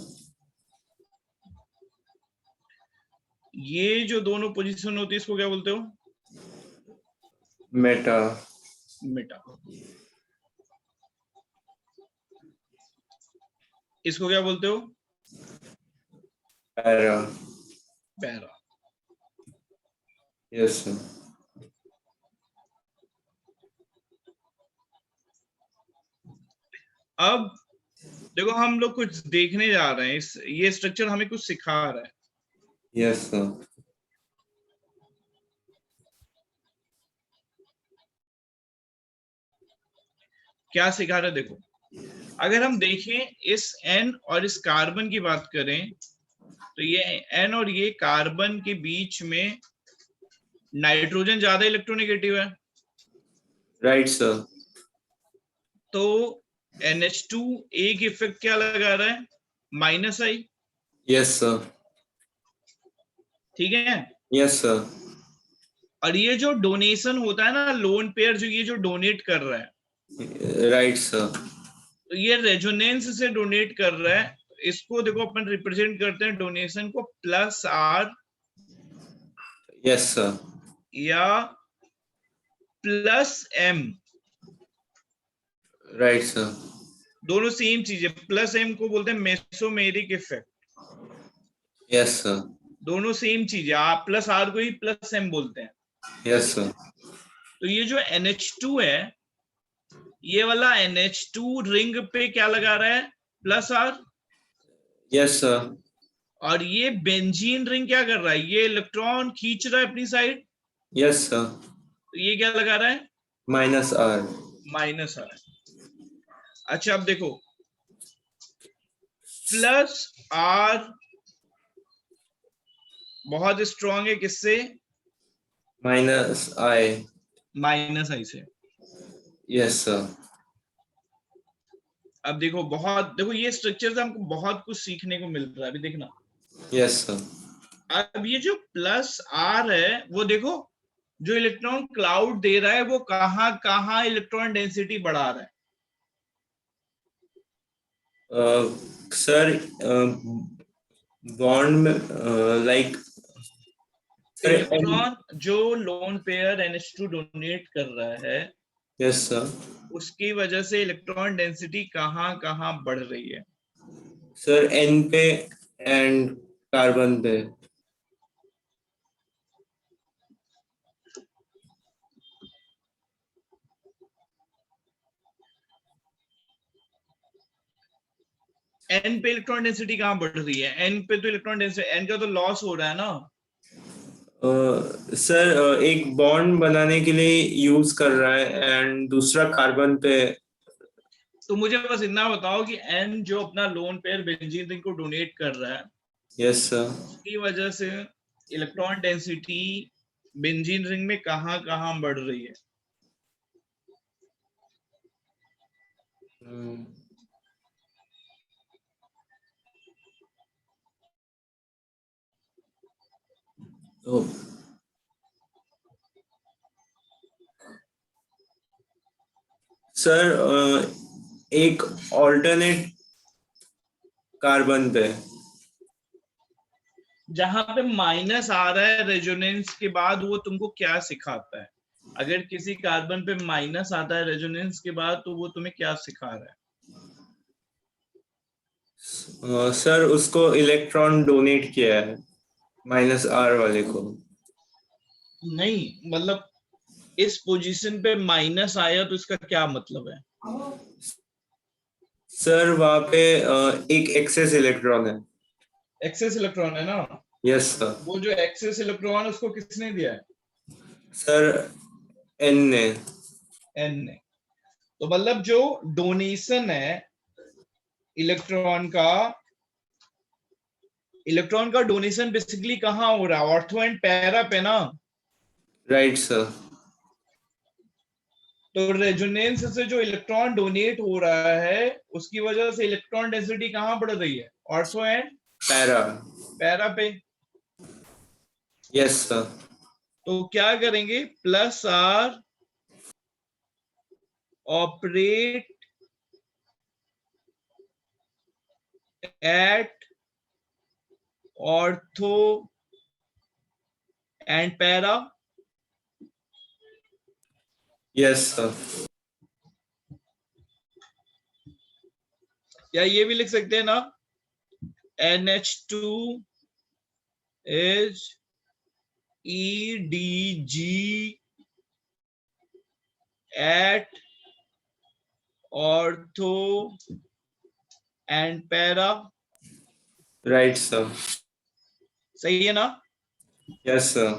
ये जो दोनों पोजीशन होती है, इसको क्या बोलते हो,
मेटा।
मेटा। इसको क्या बोलते हो,
पैरा।
पैरा।
Yes sir.
अब देखो हम लोग कुछ देखने जा रहे हैं, ये स्ट्रक्चर हमें कुछ सिखा रहा है।
Yes sir.
क्या सिखा रहा है, देखो अगर हम देखें इस N और इस कार्बन की बात करें, तो ये N और ये कार्बन के बीच में नाइट्रोजन ज्यादा इलेक्ट्रोनेगेटिव है,
राइट सर।
तो NH2 एक इफेक्ट क्या लगा रहा है, माइनस आई,
यस सर।
ठीक है।
Yes sir.
और ये जो डोनेशन होता है ना, लोन पेयर जो ये जो डोनेट कर रहा है,
राइट सर।
तो ये रेजोनेंस से डोनेट कर रहा है, इसको देखो अपन रिप्रेजेंट करते हैं डोनेशन को प्लस R
यस सर।
या प्लस M,
राइट सर।
दोनों सेम चीज है। प्लस M को बोलते हैं मेसोमेरिक इफेक्ट,
यस सर।
दोनों सेम चीज है, आप प्लस R को ही प्लस M बोलते हैं।
Yes sir.
तो ये जो NH2 है, ये वाला NH2 रिंग पे क्या लगा रहा है, प्लस R,
यस सर।
और ये बेंजीन रिंग क्या कर रहा है, ये इलेक्ट्रॉन खींच रहा है अपनी साइड,
यस सर।
तो ये क्या लगा रहा है,
माइनस R।
Minus R। अच्छा अब देखो, प्लस R बहुत स्ट्रॉन्ग है किससे,
माइनस I।
माइनस आई से।
Yes sir.
अब देखो बहुत, देखो ये स्ट्रक्चर से हमको बहुत कुछ सीखने को मिल रहा है, अभी देखना।
Yes sir.
अब ये जो प्लस R है, वो देखो जो इलेक्ट्रॉन क्लाउड दे रहा है, वो कहां कहां इलेक्ट्रॉन डेंसिटी बढ़ा रहा है,
सर बॉन्ड में लाइक सर
इलेक्ट्रॉन जो लोन पेयर NH2 डोनेट कर रहा है,
यस सर।
उसकी वजह से इलेक्ट्रॉन डेंसिटी कहाँ कहाँ बढ़ रही है?
सर एन पे एंड कार्बन पे।
एन पे इलेक्ट्रॉन डेंसिटी कहाँ बढ़ रही है? एन पे तो इलेक्ट्रॉन डेंसिटी, एन का तो लॉस हो रहा है ना।
सर एक बॉन्ड बनाने के लिए यूज कर रहा है एंड दूसरा कार्बन पे।
तो मुझे बस इतना बताओ कि एन जो अपना लोन पेयर बेंजीन रिंग को डोनेट कर रहा है,
यस सर।
उसकी वजह से इलेक्ट्रॉन डेंसिटी बेंजीन रिंग में कहाँ कहाँ बढ़ रही है?
तो सर एक ऑल्टरनेट कार्बन पे।
जहां पे माइनस आ रहा है रेजोनेंस के बाद, वो तुमको क्या सिखाता है? अगर किसी कार्बन पे माइनस आता है रेजोनेंस के बाद, तो वो तुम्हें क्या सिखा रहा है?
सर उसको इलेक्ट्रॉन डोनेट किया है -R वाले को।
नहीं, मतलब इस पोजीशन पे माइनस आया तो इसका क्या मतलब है?
सर वहां पे एक एक्सेस इलेक्ट्रॉन है।
एक्सेस इलेक्ट्रॉन है ना।
Yes sir.
वो जो एक्सेस इलेक्ट्रॉन है, उसको किसने दिया है?
सर एन ने।
एन ने। तो मतलब जो डोनेशन है इलेक्ट्रॉन का, इलेक्ट्रॉन का डोनेशन बेसिकली कहाँ हो रहा है? ऑर्थो एंड पैरा पे ना।
Right sir.
तो रेजोनेंस से जो इलेक्ट्रॉन डोनेट हो रहा है, उसकी वजह से इलेक्ट्रॉन डेंसिटी कहाँ बढ़ रही है? Ortho and
para.
पैरा पे।
Yes sir.
तो क्या करेंगे? +R operate at ortho and para.
Yes sir.
या ये भी लिख सकते हैं ना, NH2 is EDG at ortho and para।
Right sir.
सही है ना?
Yes sir.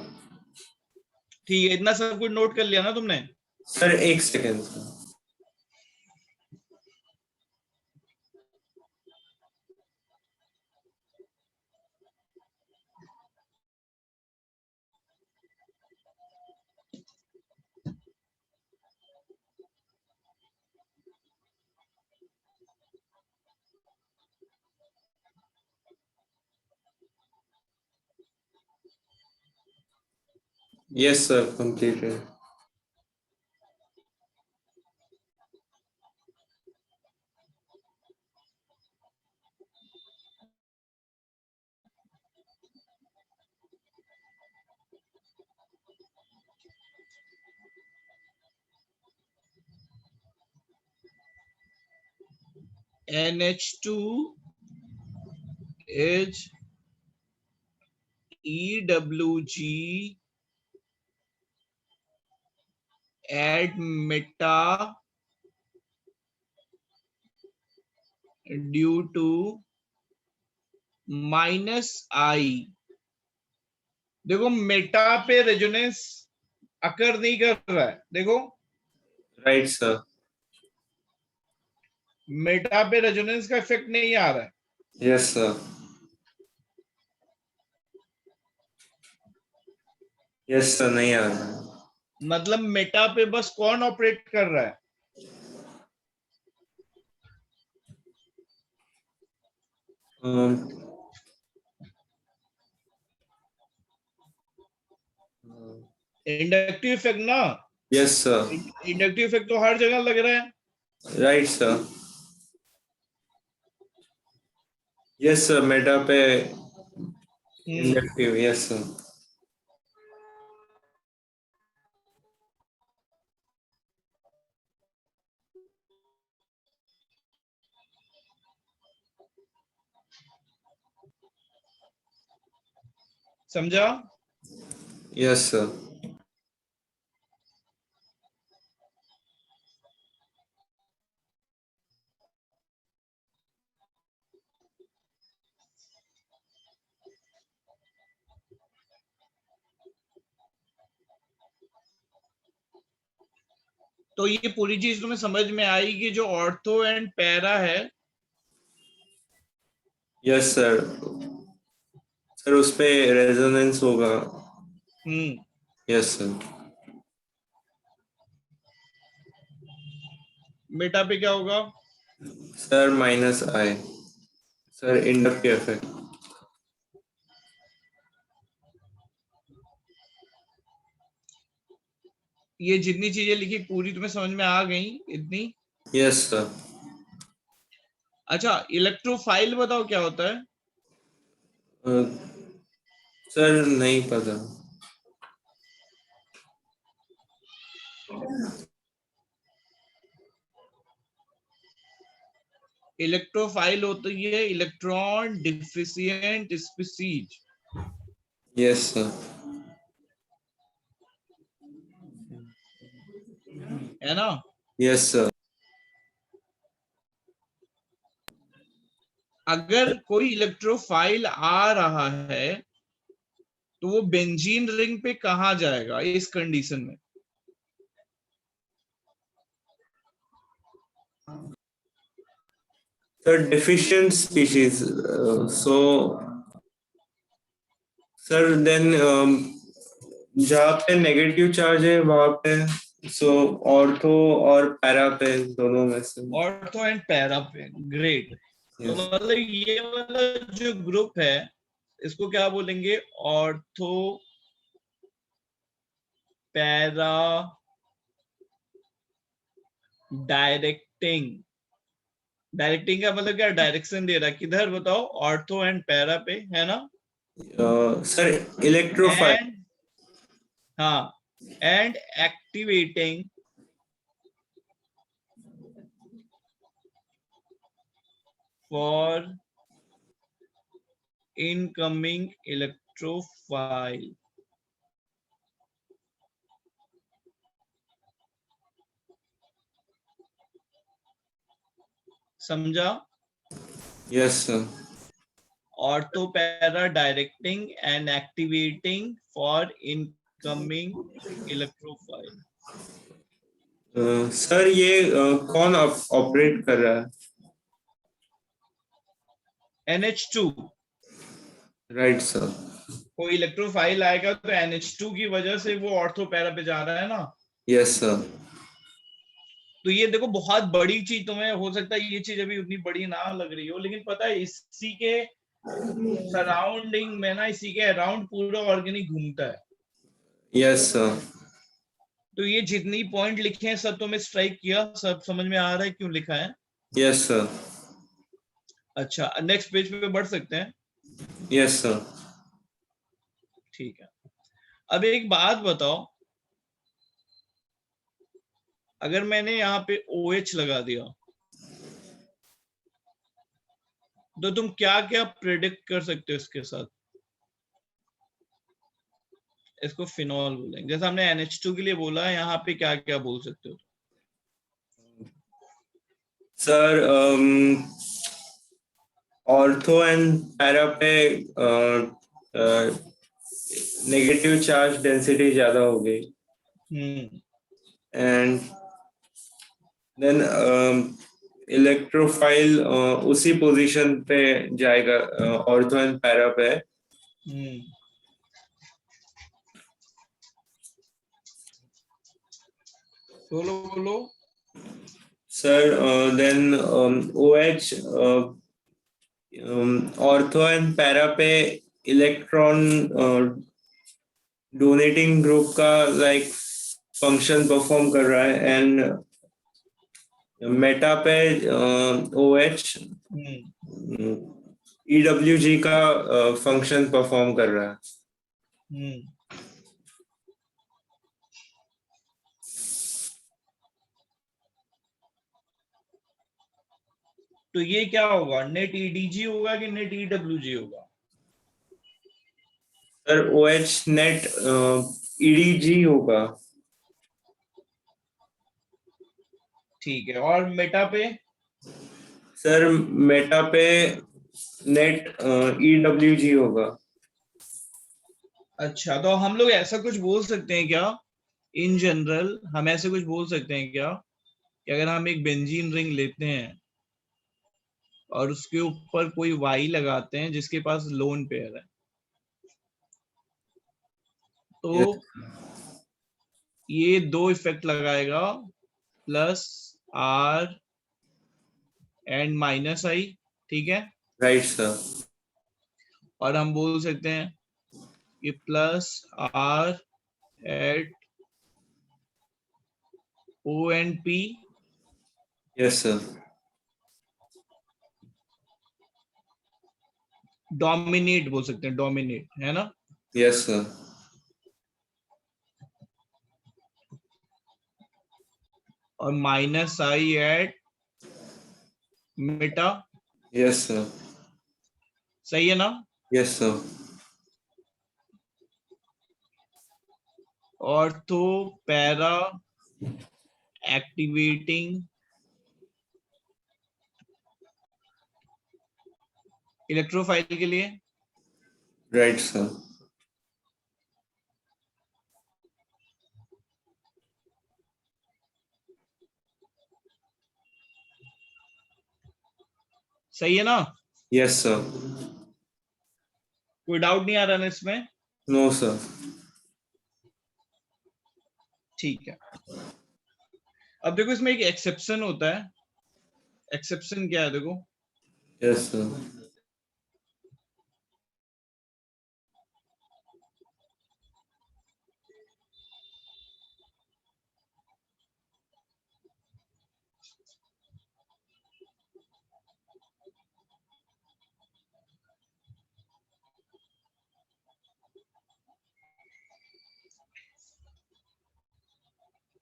ठीक है, इतना सब कुछ नोट कर लिया ना तुमने?
सर एक second sir. Yes sir completed.
NH2 is EWG at meta due to -I। देखो मेटा पे रेजोनेंस अकर नहीं कर रहा है, देखो
राइट सर।
मेटा पे रेजोनेंस का इफेक्ट नहीं आ रहा है।
Yes sir. यस सर नहीं आ रहा है।
मतलब मेटा पे बस कौन ऑपरेट कर रहा है? इंडक्टिव इफेक्ट ना।
Yes sir.
इंडक्टिव इफेक्ट तो हर जगह लग रहा है।
Right sir. Yes sir, meta पे इंडक्टिव, यस सर।
समझा?
Yes sir.
तो ये पूरी चीज तुम्हें समझ में आई कि जो ऑर्थो एंड पैरा है,
यस सर। सर उस पे रेजोनेंस होगा।
हम्म,
यस सर।
मेटा पे क्या होगा?
सर माइनस आई, सर इंडक्टिव इफेक्ट।
ये जितनी चीजें लिखी पूरी तुम्हें समझ में आ गई इतनी?
Yes sir.
अच्छा, इलेक्ट्रोफाइल बताओ क्या होता है?
सर नहीं पता।
इलेक्ट्रोफाइल होती है electron deficient species,
yes sir.
है ना?
Yes sir.
अगर कोई इलेक्ट्रोफाइल आ रहा है तो वो बेंजीन रिंग पे कहाँ जाएगा इस कंडीशन में?
Sir deficient species, so sir then जहाँ पे नेगेटिव चार्ज है वहां पे, सो ऑर्थो और पैरा पे दोनों में से।
ऑर्थो एंड पैरा पे, ग्रेट। तो
यस।
मतलब ये वाला जो ग्रुप है इसको क्या बोलेंगे? Ortho para directing. डायरेक्टिंग का मतलब क्या? डायरेक्शन दे रहा है किधर बताओ? ऑर्थो एंड पैरा पे, है ना?
Sir electrophile.
एंड हाँ, and activating for incoming electrophile. समझा?
Yes sir.
Ortho para directing and activating for incoming electrophile.
Sir ये कौन ऑपरेट कर रहा है?
NH2।
Right sir.
कोई इलेक्ट्रोफाइल आएगा तो NH2 की वजह से वो ऑर्थो पैरा पे जा रहा है ना?
Yes sir.
तो ये देखो बहुत बड़ी चीज, तुम्हें हो सकता है ये चीज अभी उतनी बड़ी ना लग रही हो, लेकिन पता है इसी के सराउंडिंग में ना, इसी के अराउंड पूरा ऑर्गेनिक घूमता है।
Yes sir.
तो ये जितनी पॉइंट लिखे हैं सब तुम्हें स्ट्राइक किया? सब समझ में आ रहा है क्यों लिखा है?
Yes sir.
अच्छा, नेक्स्ट पेज पे बढ़ सकते हैं?
Yes sir.
ठीक है। अब एक बात बताओ, अगर मैंने यहाँ पे OH लगा दिया तो तुम क्या क्या प्रिडिक्ट कर सकते हो इसके साथ? इसको फिनॉल बोलेंगे, जैसे हमने NH2 के लिए बोला, यहाँ पे क्या क्या बोल सकते हो?
सर ऑर्थो एंड पैरा पे नेगेटिव चार्ज डेंसिटी ज्यादा हो गई,
हम्म,
एंड देन इलेक्ट्रोफाइल उसी पोजीशन पे जाएगा ऑर्थो एंड पैरा पे।
हम्म। बोलो बोलो।
Sir then OH ortho and para पे इलेक्ट्रॉन डोनेटिंग ग्रुप का लाइक फंक्शन परफॉर्म कर रहा है, एंड मेटा पे OH EWG का फंक्शन परफॉर्म कर रहा है।
तो ये क्या होगा, नेट ईडीजी होगा कि नेट ईडब्ल्यूजी होगा?
सर OH नेट EDG होगा।
ठीक है, और मेटा पे?
सर मेटा पे नेट EWG होगा।
अच्छा, तो हम लोग ऐसा कुछ बोल सकते हैं क्या, इन जनरल हम ऐसे कुछ बोल सकते हैं क्या कि अगर हम एक बेंजीन रिंग लेते हैं और उसके ऊपर कोई वाई लगाते हैं जिसके पास लोन पेयर है, तो
यस।
ये दो इफेक्ट लगाएगा, plus R and minus I, ठीक है?
Right sir.
और हम बोल सकते हैं कि plus R at O and P.
Yes sir.
Dominate बोल सकते हैं, डोमिनेट, है ना?
Yes sir.
और minus I at meta.
Yes sir.
सही है ना?
Yes sir.
और तो पैरा एक्टिवेटिंग इलेक्ट्रोफाइल के लिए।
Right sir.
सही है ना?
Yes sir.
कोई डाउट नहीं आ रहा ना इसमें?
No sir.
ठीक है। अब देखो, इसमें एक एक्सेप्शन होता है। एक्सेप्शन क्या है, देखो।
Yes sir.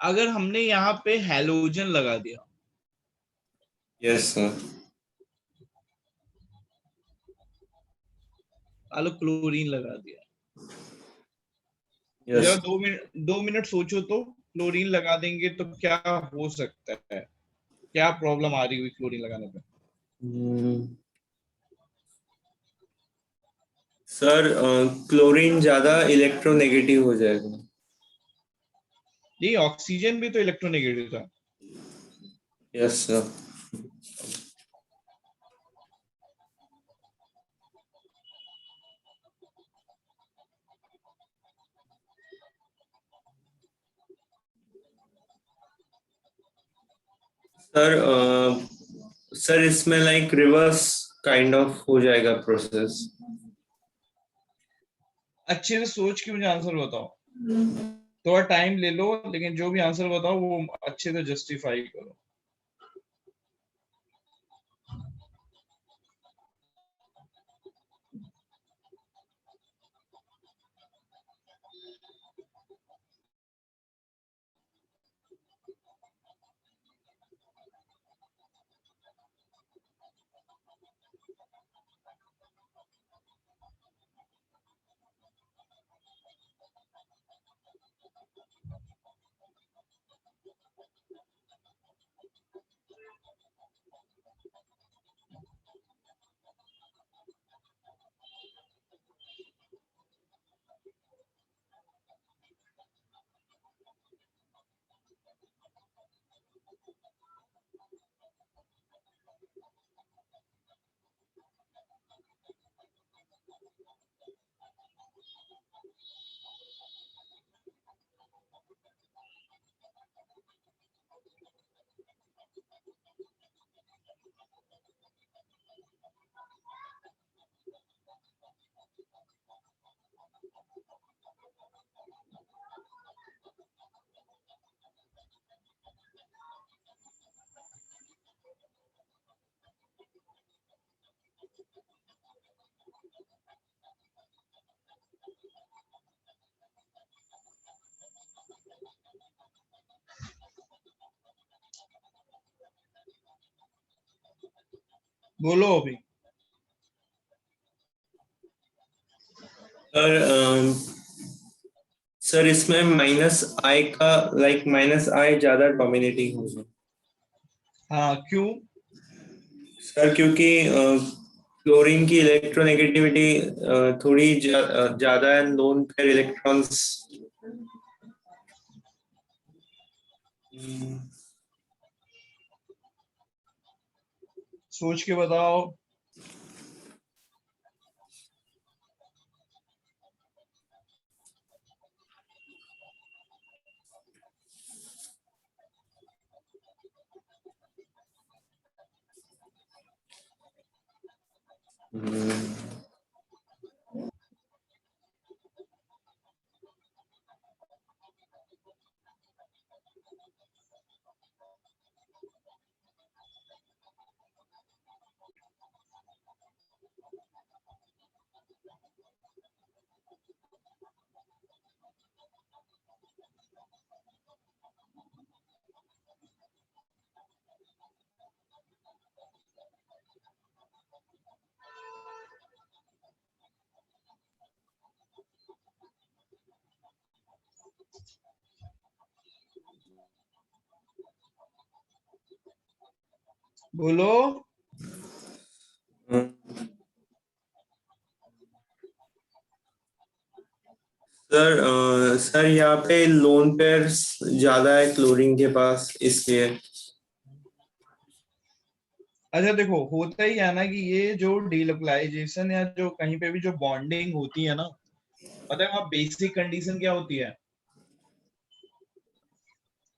अगर हमने यहाँ पे हैलोजन लगा दिया,
यस सर।
आलो क्लोरीन लगा दिया, जरा
यस।
2 मिनट सोचो तो, क्लोरीन लगा देंगे तो क्या हो सकता है, क्या प्रॉब्लम आ रही हुई क्लोरीन लगाने पे?
सर क्लोरीन ज्यादा इलेक्ट्रोनेगेटिव हो जाएगा।
नहीं, ऑक्सीजन भी तो इलेक्ट्रोनेगेटिव था।
Yes sir. सर सर इसमें लाइक रिवर्स काइंड ऑफ हो जाएगा प्रोसेस।
अच्छे से सोच के मुझे आंसर बताओ, थोड़ा टाइम ले लो, लेकिन जो भी आंसर बताओ वो अच्छे से जस्टिफाई करो। बोलो अभी।
सर सर इसमें माइनस आई का माइनस आई ज्यादा डोमिनेटिंग होगा।
हाँ, क्यों?
सर क्योंकि क्लोरीन की इलेक्ट्रोनेगेटिविटी थोड़ी ज्यादा है, लोन पेयर इलेक्ट्रॉन्स।
सोच के बताओ। बोलो।
सर यहाँ पे लोन पेयर्स ज्यादा है क्लोरीन के पास, इसलिए।
अच्छा देखो, होता ही है ना कि ये जो डीलोकलाइजेशन या जो कहीं पे भी जो बॉन्डिंग होती है ना, पता है वहाँ बेसिक कंडीशन क्या होती है?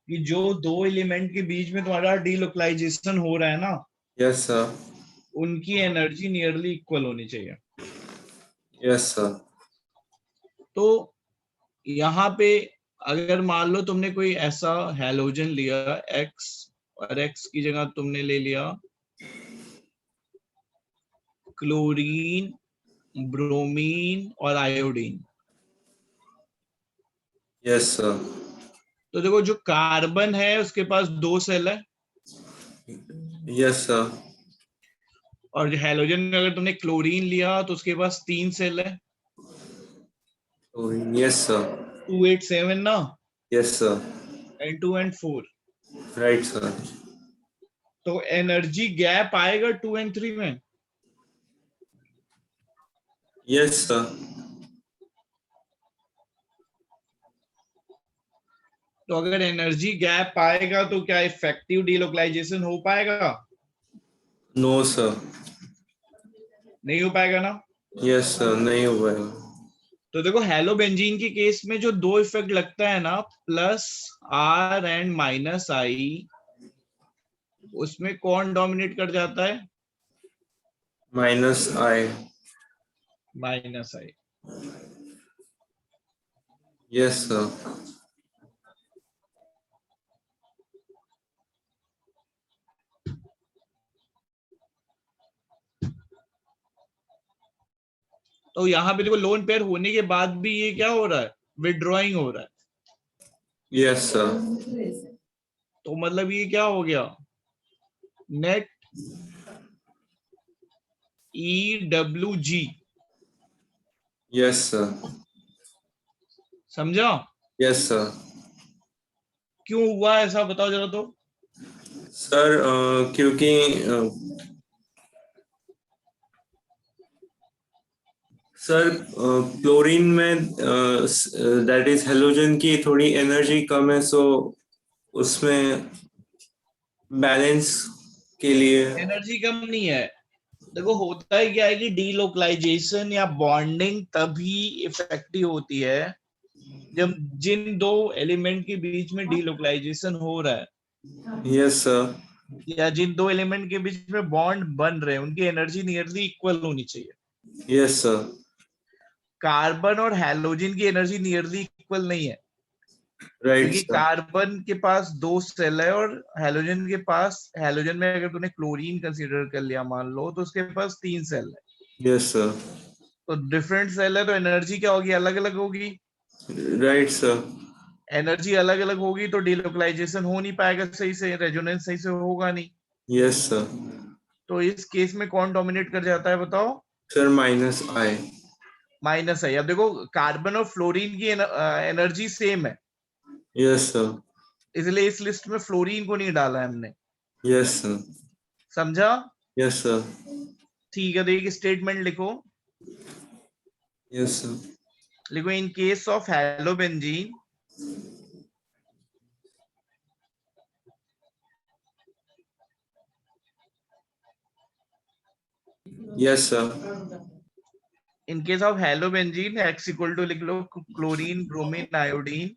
कि जो दो एलिमेंट के बीच में तुम्हारा डीलोकलाइजेशन हो रहा है ना,
यस सर।
उनकी एनर्जी नियरली इक्वल होनी चाहिए।
Yes sir.
तो यहाँ पे अगर मान लो तुमने कोई ऐसा हैलोजन लिया एक्स, और एक्स की जगह तुमने ले लिया क्लोरीन, ब्रोमीन और आयोडीन।
Yes sir.
तो देखो, जो कार्बन है उसके पास दो सेल है,
यस सर।
और जो हैलोजन में अगर तुमने क्लोरीन लिया तो उसके पास तीन सेल है।
Yes sir.
2 8 7 ना,
yes sir.
N2 and 4।
Right sir.
तो एनर्जी गैप आएगा 2 and 3 में।
Yes sir.
तो अगर एनर्जी गैप आएगा तो क्या इफेक्टिव डीलोकलाइजेशन हो पाएगा?
No sir.
नहीं हो पाएगा ना।
यस सर, नहीं हो पाएगा।
तो देखो, हेलोबेंजीन के केस में जो दो इफेक्ट लगता है ना, plus R and minus I, उसमें कौन डोमिनेट कर जाता है?
Minus I.
Minus I.
Yes sir.
तो यहाँ पे देखो, लोन पेयर होने के बाद भी ये क्या हो रहा है? विड्रॉइंग हो रहा है।
Yes sir.
तो मतलब ये क्या हो गया? Net EWG।
Yes sir.
समझा?
Yes sir.
क्यों हुआ ऐसा, बताओ जरा तो।
सर क्योंकि सर क्लोरीन में दैट इज हेलोजन की थोड़ी एनर्जी कम है, सो उसमें बैलेंस के लिए।
एनर्जी कम नहीं है। देखो, होता है क्या है कि डीलोकलाइजेशन या बॉन्डिंग तभी इफेक्टिव होती है जब जिन दो एलिमेंट के बीच में डीलोकलाइजेशन हो रहा है,
यस सर।
या जिन दो एलिमेंट के बीच में बॉन्ड बन रहे हैं, उनकी एनर्जी नियरली इक्वल होनी चाहिए।
Yes sir.
कार्बन और हैलोजन की एनर्जी नियरली इक्वल नहीं है,
राइट
क्योंकि
सर।
कार्बन के पास दो सेल है और हैलोजन के पास, हैलोजन में अगर तूने क्लोरीन कंसीडर कर लिया मान लो, तो उसके पास तीन सेल है।
Yes sir.
तो डिफरेंट सेल है तो एनर्जी क्या होगी? अलग अलग होगी।
Right sir.
एनर्जी अलग अलग होगी तो डीलोकलाइजेशन हो नहीं पाएगा सही से, रेजोनेंस सही से होगा नहीं।
Yes sir.
तो इस केस में कौन डोमिनेट कर जाता है बताओ?
Sir minus I.
माइनस है। अब देखो कार्बन और फ्लोरीन की एनर्जी सेम है,
यस सर।
इसलिए इस लिस्ट में फ्लोरीन को नहीं डाला है हमने।
Yes sir.
समझा?
Yes sir.
ठीक है, तो एक स्टेटमेंट लिखो।
Yes sir.
लिखो in case of halobenzene,
yes sir.
In case of halobenzene X equal to लिख लो chlorine bromine iodine.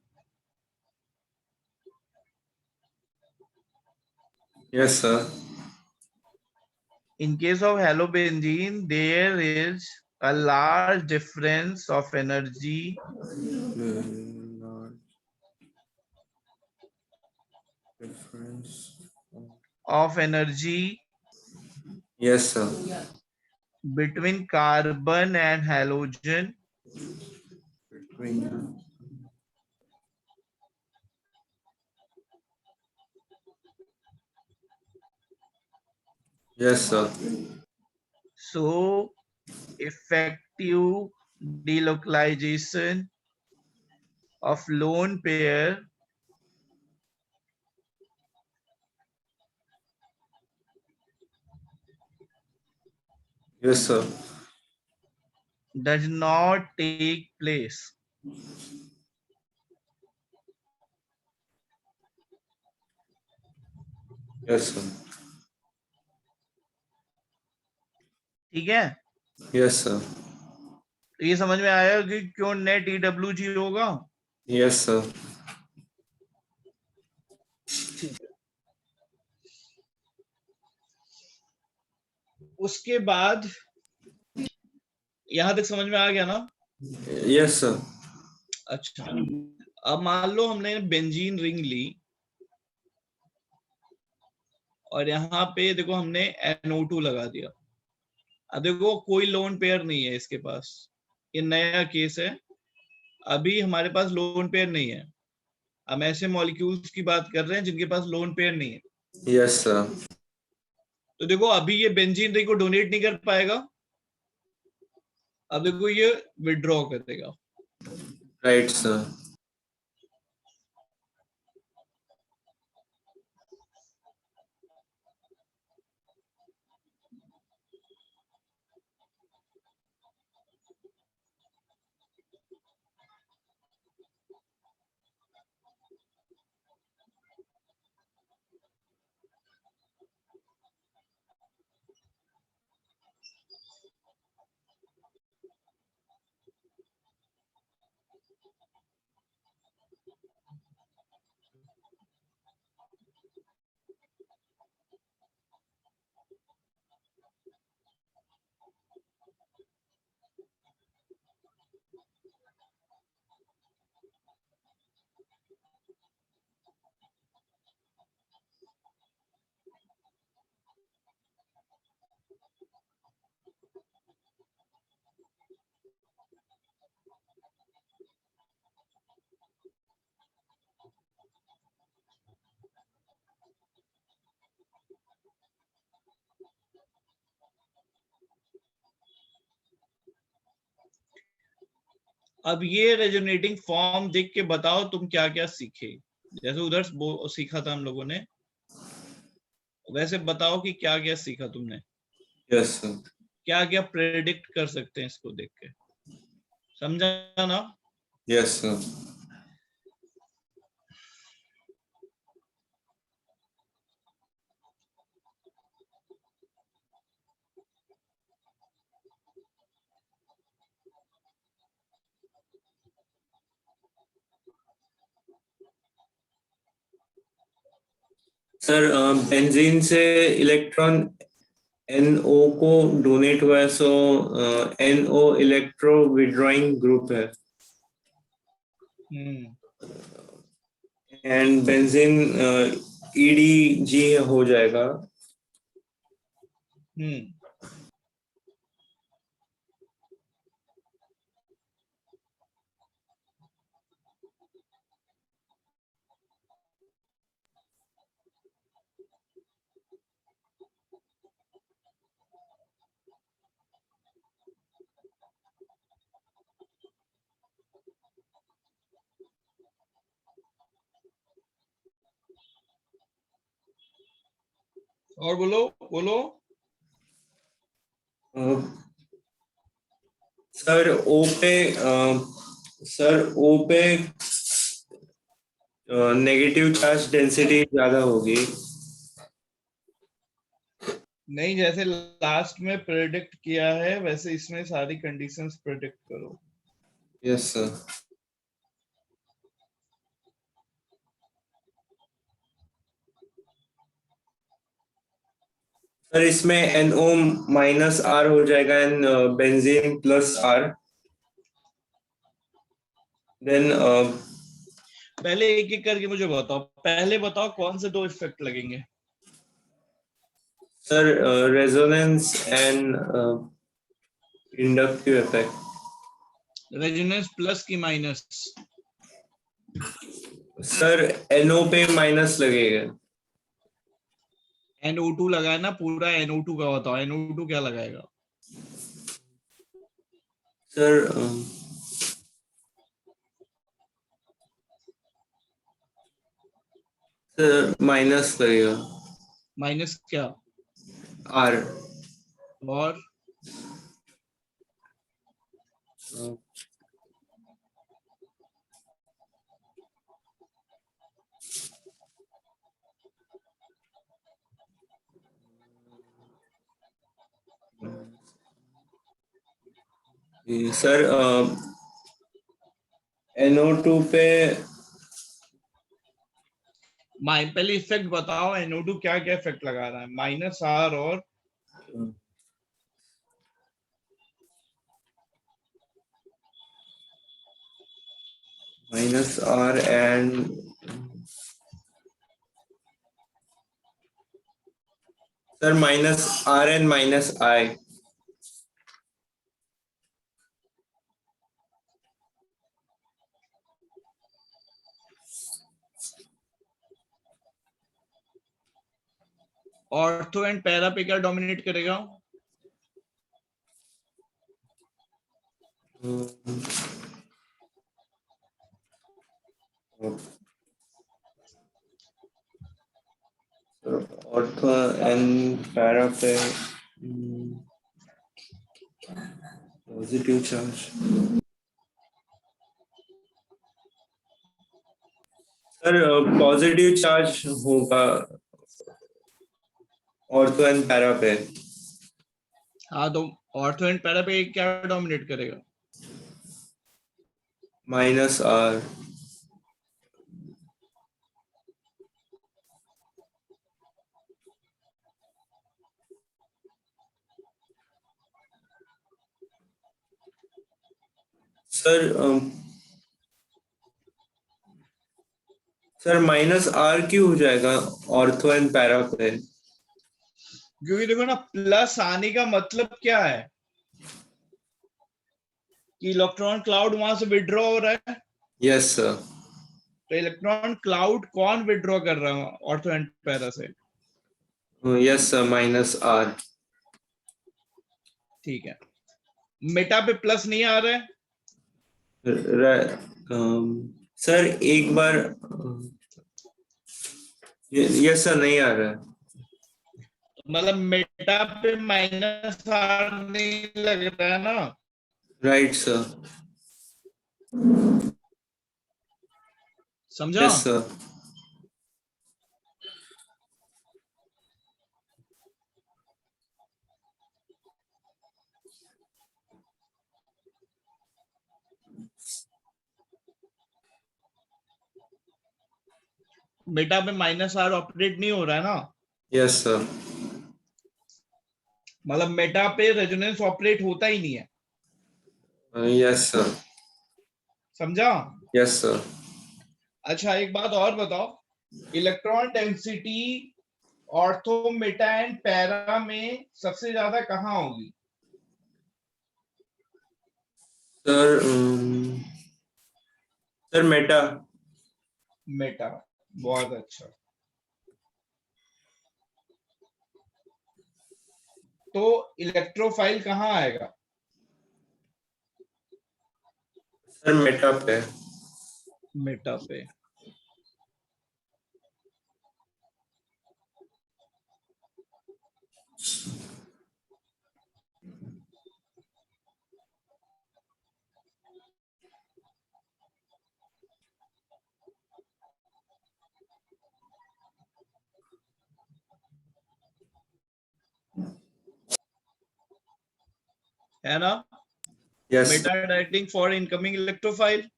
Yes sir.
In case of halobenzene, there is a large difference of energy
Difference.
of energy
Yes sir.
between carbon and halogen.
Between. Yes sir.
So, effective delocalization of lone pair
Yes sir.
does not take place.
Yes sir.
ठीक है?
Yes sir.
तो ये समझ में आया कि क्यों net EWG होगा?
Yes sir.
ठीक है। उसके बाद यहां तक समझ में आ गया ना?
Yes sir.
अच्छा, अब मान लो हमने बेंजीन रिंग ली और यहाँ पे देखो हमने NO2 लगा दिया। अब देखो कोई लोन पेयर नहीं है इसके पास, ये नया केस है, अभी हमारे पास लोन पेयर नहीं है। हम ऐसे मॉलिक्यूल्स की बात कर रहे हैं जिनके पास लोन पेयर नहीं है।
Yes sir.
तो देखो अभी ये बेंजीन रिंग को डोनेट नहीं कर पाएगा, अब देखो ये विड्रॉ करेगा।
Right sir.
अब ये रेजोनेटिंग फॉर्म देख के बताओ तुम क्या क्या सीखे। जैसे उधर सीखा था हम लोगों ने, वैसे बताओ कि क्या क्या सीखा तुमने,
Yes sir.
क्या क्या प्रेडिक्ट कर सकते हैं इसको देख के। समझा ना?
Yes sir. सर बेंजीन से इलेक्ट्रॉन NO को डोनेट हुआ है, सो NO इलेक्ट्रो विड्रॉइंग ग्रुप है एंड बेंजीन EDG हो जाएगा।
और बोलो बोलो।
सर ओ पे नेगेटिव चार्ज डेंसिटी ज्यादा होगी।
नहीं, जैसे लास्ट में प्रेडिक्ट किया है वैसे इसमें सारी कंडीशंस प्रेडिक्ट करो।
Yes sir. सर इसमें NO माइनस R हो जाएगा and benzene plus R। Then
पहले एक एक करके मुझे बताओ, पहले बताओ कौन से दो इफेक्ट लगेंगे।
Sir resonance and inductive effect.
Resonance plus की माइनस?
सर NO पे माइनस लगेगा।
NO2 लगाया ना, पूरा NO2 का बताओ, NO2 क्या लगाएगा?
सर सर माइनस लगेगा।
माइनस क्या?
R।
और
सर NO2 पे
पहले इफेक्ट बताओ, NO2 क्या क्या इफेक्ट लगा रहा है? माइनस R और
minus R and sir minus R and minus I।
Ortho and para पे क्या डोमिनेट करेगा?
ऑर्थो एंड पैरा पे positive charge. Sir positive charge होगा ऑर्थो एंड पैरा पे।
हाँ, तो ऑर्थो एंड पैरा पे क्या डोमिनेट करेगा?
Minus R। Sir sir minus R क्यों हो जाएगा ऑर्थो एंड पैरा पे?
क्योंकि देखो ना, प्लस आने का मतलब क्या है कि इलेक्ट्रॉन क्लाउड वहां से विड्रॉ हो रहा है।
Yes sir.
तो इलेक्ट्रॉन क्लाउड कौन विड्रॉ कर रहा है ऑर्थो एंड पैरा से?
Yes sir minus R।
ठीक है। मेटा पे प्लस नहीं आ रहा है?
सर एक बार यस सर नहीं आ रहा है।
मतलब मेटा पे माइनस R नहीं लग रहा है ना?
Right sir.
समझा?
Yes sir.
मेटा पे माइनस R ऑपरेट नहीं हो रहा है ना?
Yes sir.
मतलब मेटा पे रेजोनेंस ऑपरेट होता ही नहीं है।
Yes sir.
समझा?
Yes sir.
अच्छा, एक बात और बताओ, electron density ortho, meta and para में सबसे ज्यादा कहाँ होगी?
Sir sir meta.
मेटा। बहुत अच्छा। तो इलेक्ट्रोफाइल कहाँ आएगा?
सर मेटा पे।
मेटा पे। है ना?
Yes.
Meta directing for incoming electrophile,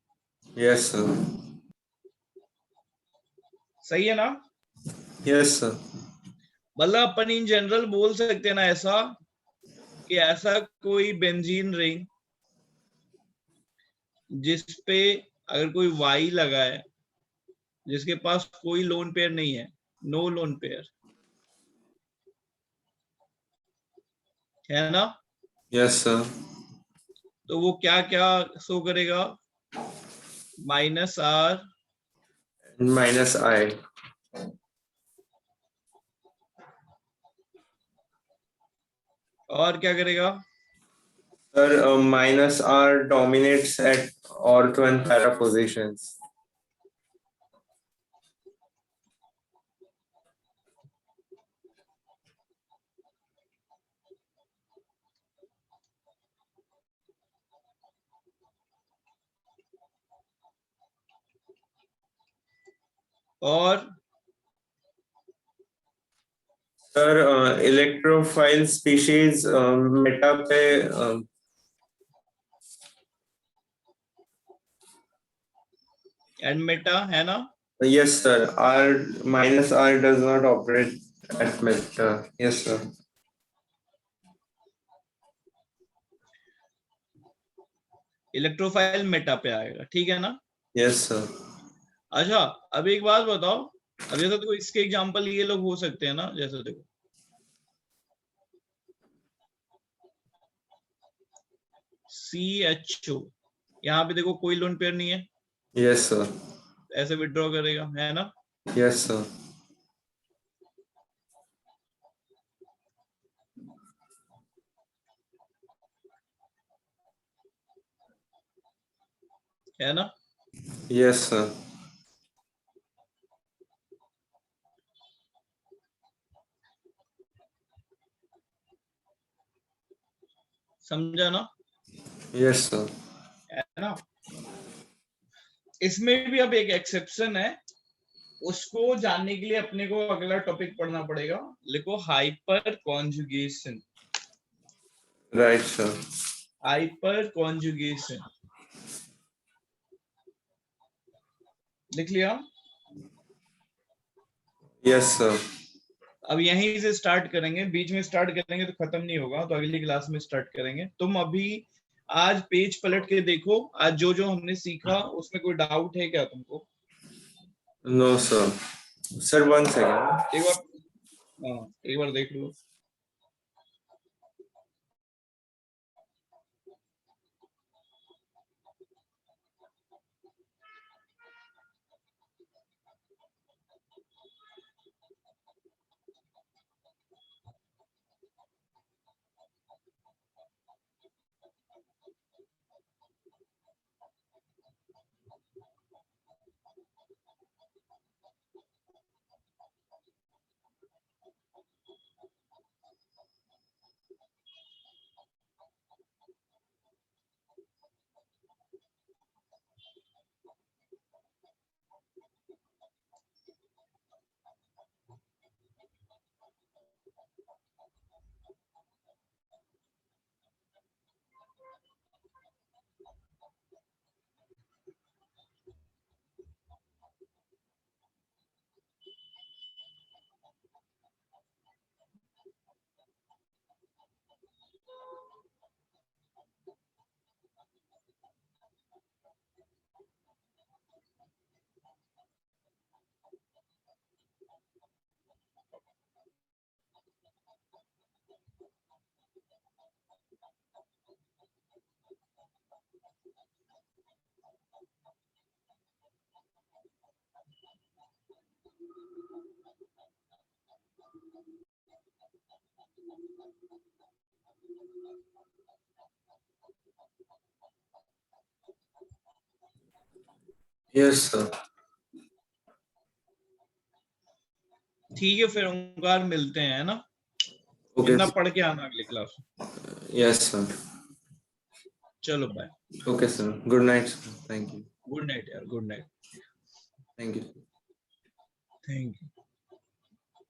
Yes, sir.
सही है ना?
Yes, sir.
मतलब अपन इन जनरल बोल सकते हैं ना ऐसा कि ऐसा कोई बेंजीन रिंग जिसपे अगर कोई वाई लगा है, जिसके पास कोई लोन पेयर नहीं है, नो लोन पेयर, है ना?
Yes, sir.
तो वो क्या क्या शो करेगा? Minus R
Minus I.
और क्या करेगा?
Sir, minus R dominates at ortho and para positions.
और
Sir, electrophile species meta पे
एंड मेटा, है ना?
yes, sir. R minus R does not operate at meta. Yes, sir.
Electrophile Meta पे आएगा, ठीक है ना?
Yes, sir.
अच्छा, अब एक बात बताओ, अब जैसे देखो इसके एग्जांपल ये लोग हो सकते हैं ना, जैसे देखो CHO, यहाँ पे देखो कोई लोन पेयर नहीं है,
Yes, sir.
ऐसे विड्रॉ करेगा, है ना?
Yes, sir.
है ना?
Yes, sir.
समझा ना?
Yes, sir.
है ना? इसमें भी अब एक एक्सेप्शन है, उसको जानने के लिए अपने को अगला टॉपिक पढ़ना पड़ेगा। लिखो hyper conjugation.
Right, sir.
Hyper conjugation लिख लिया?
Yes, sir.
अब यहीं से स्टार्ट करेंगे, बीच में स्टार्ट करेंगे तो खत्म नहीं होगा, तो अगली क्लास में स्टार्ट करेंगे। तुम अभी आज पेज पलट के देखो, आज जो जो हमने सीखा उसमें कोई डाउट है क्या तुमको?
No, sir. Sir, 1 second.
एक बार, हाँ, एक बार देख लो।
Yes, sir.
ठीक है, फिर ओंकार मिलते हैं, है ना?
Okay.
इतना पढ़ के आना अगली क्लास।
Yes, sir.
चलो bye.
Okay, sir. Good night, sir. Thank you.
Good night यार, good night.
Thank you.
Thank you.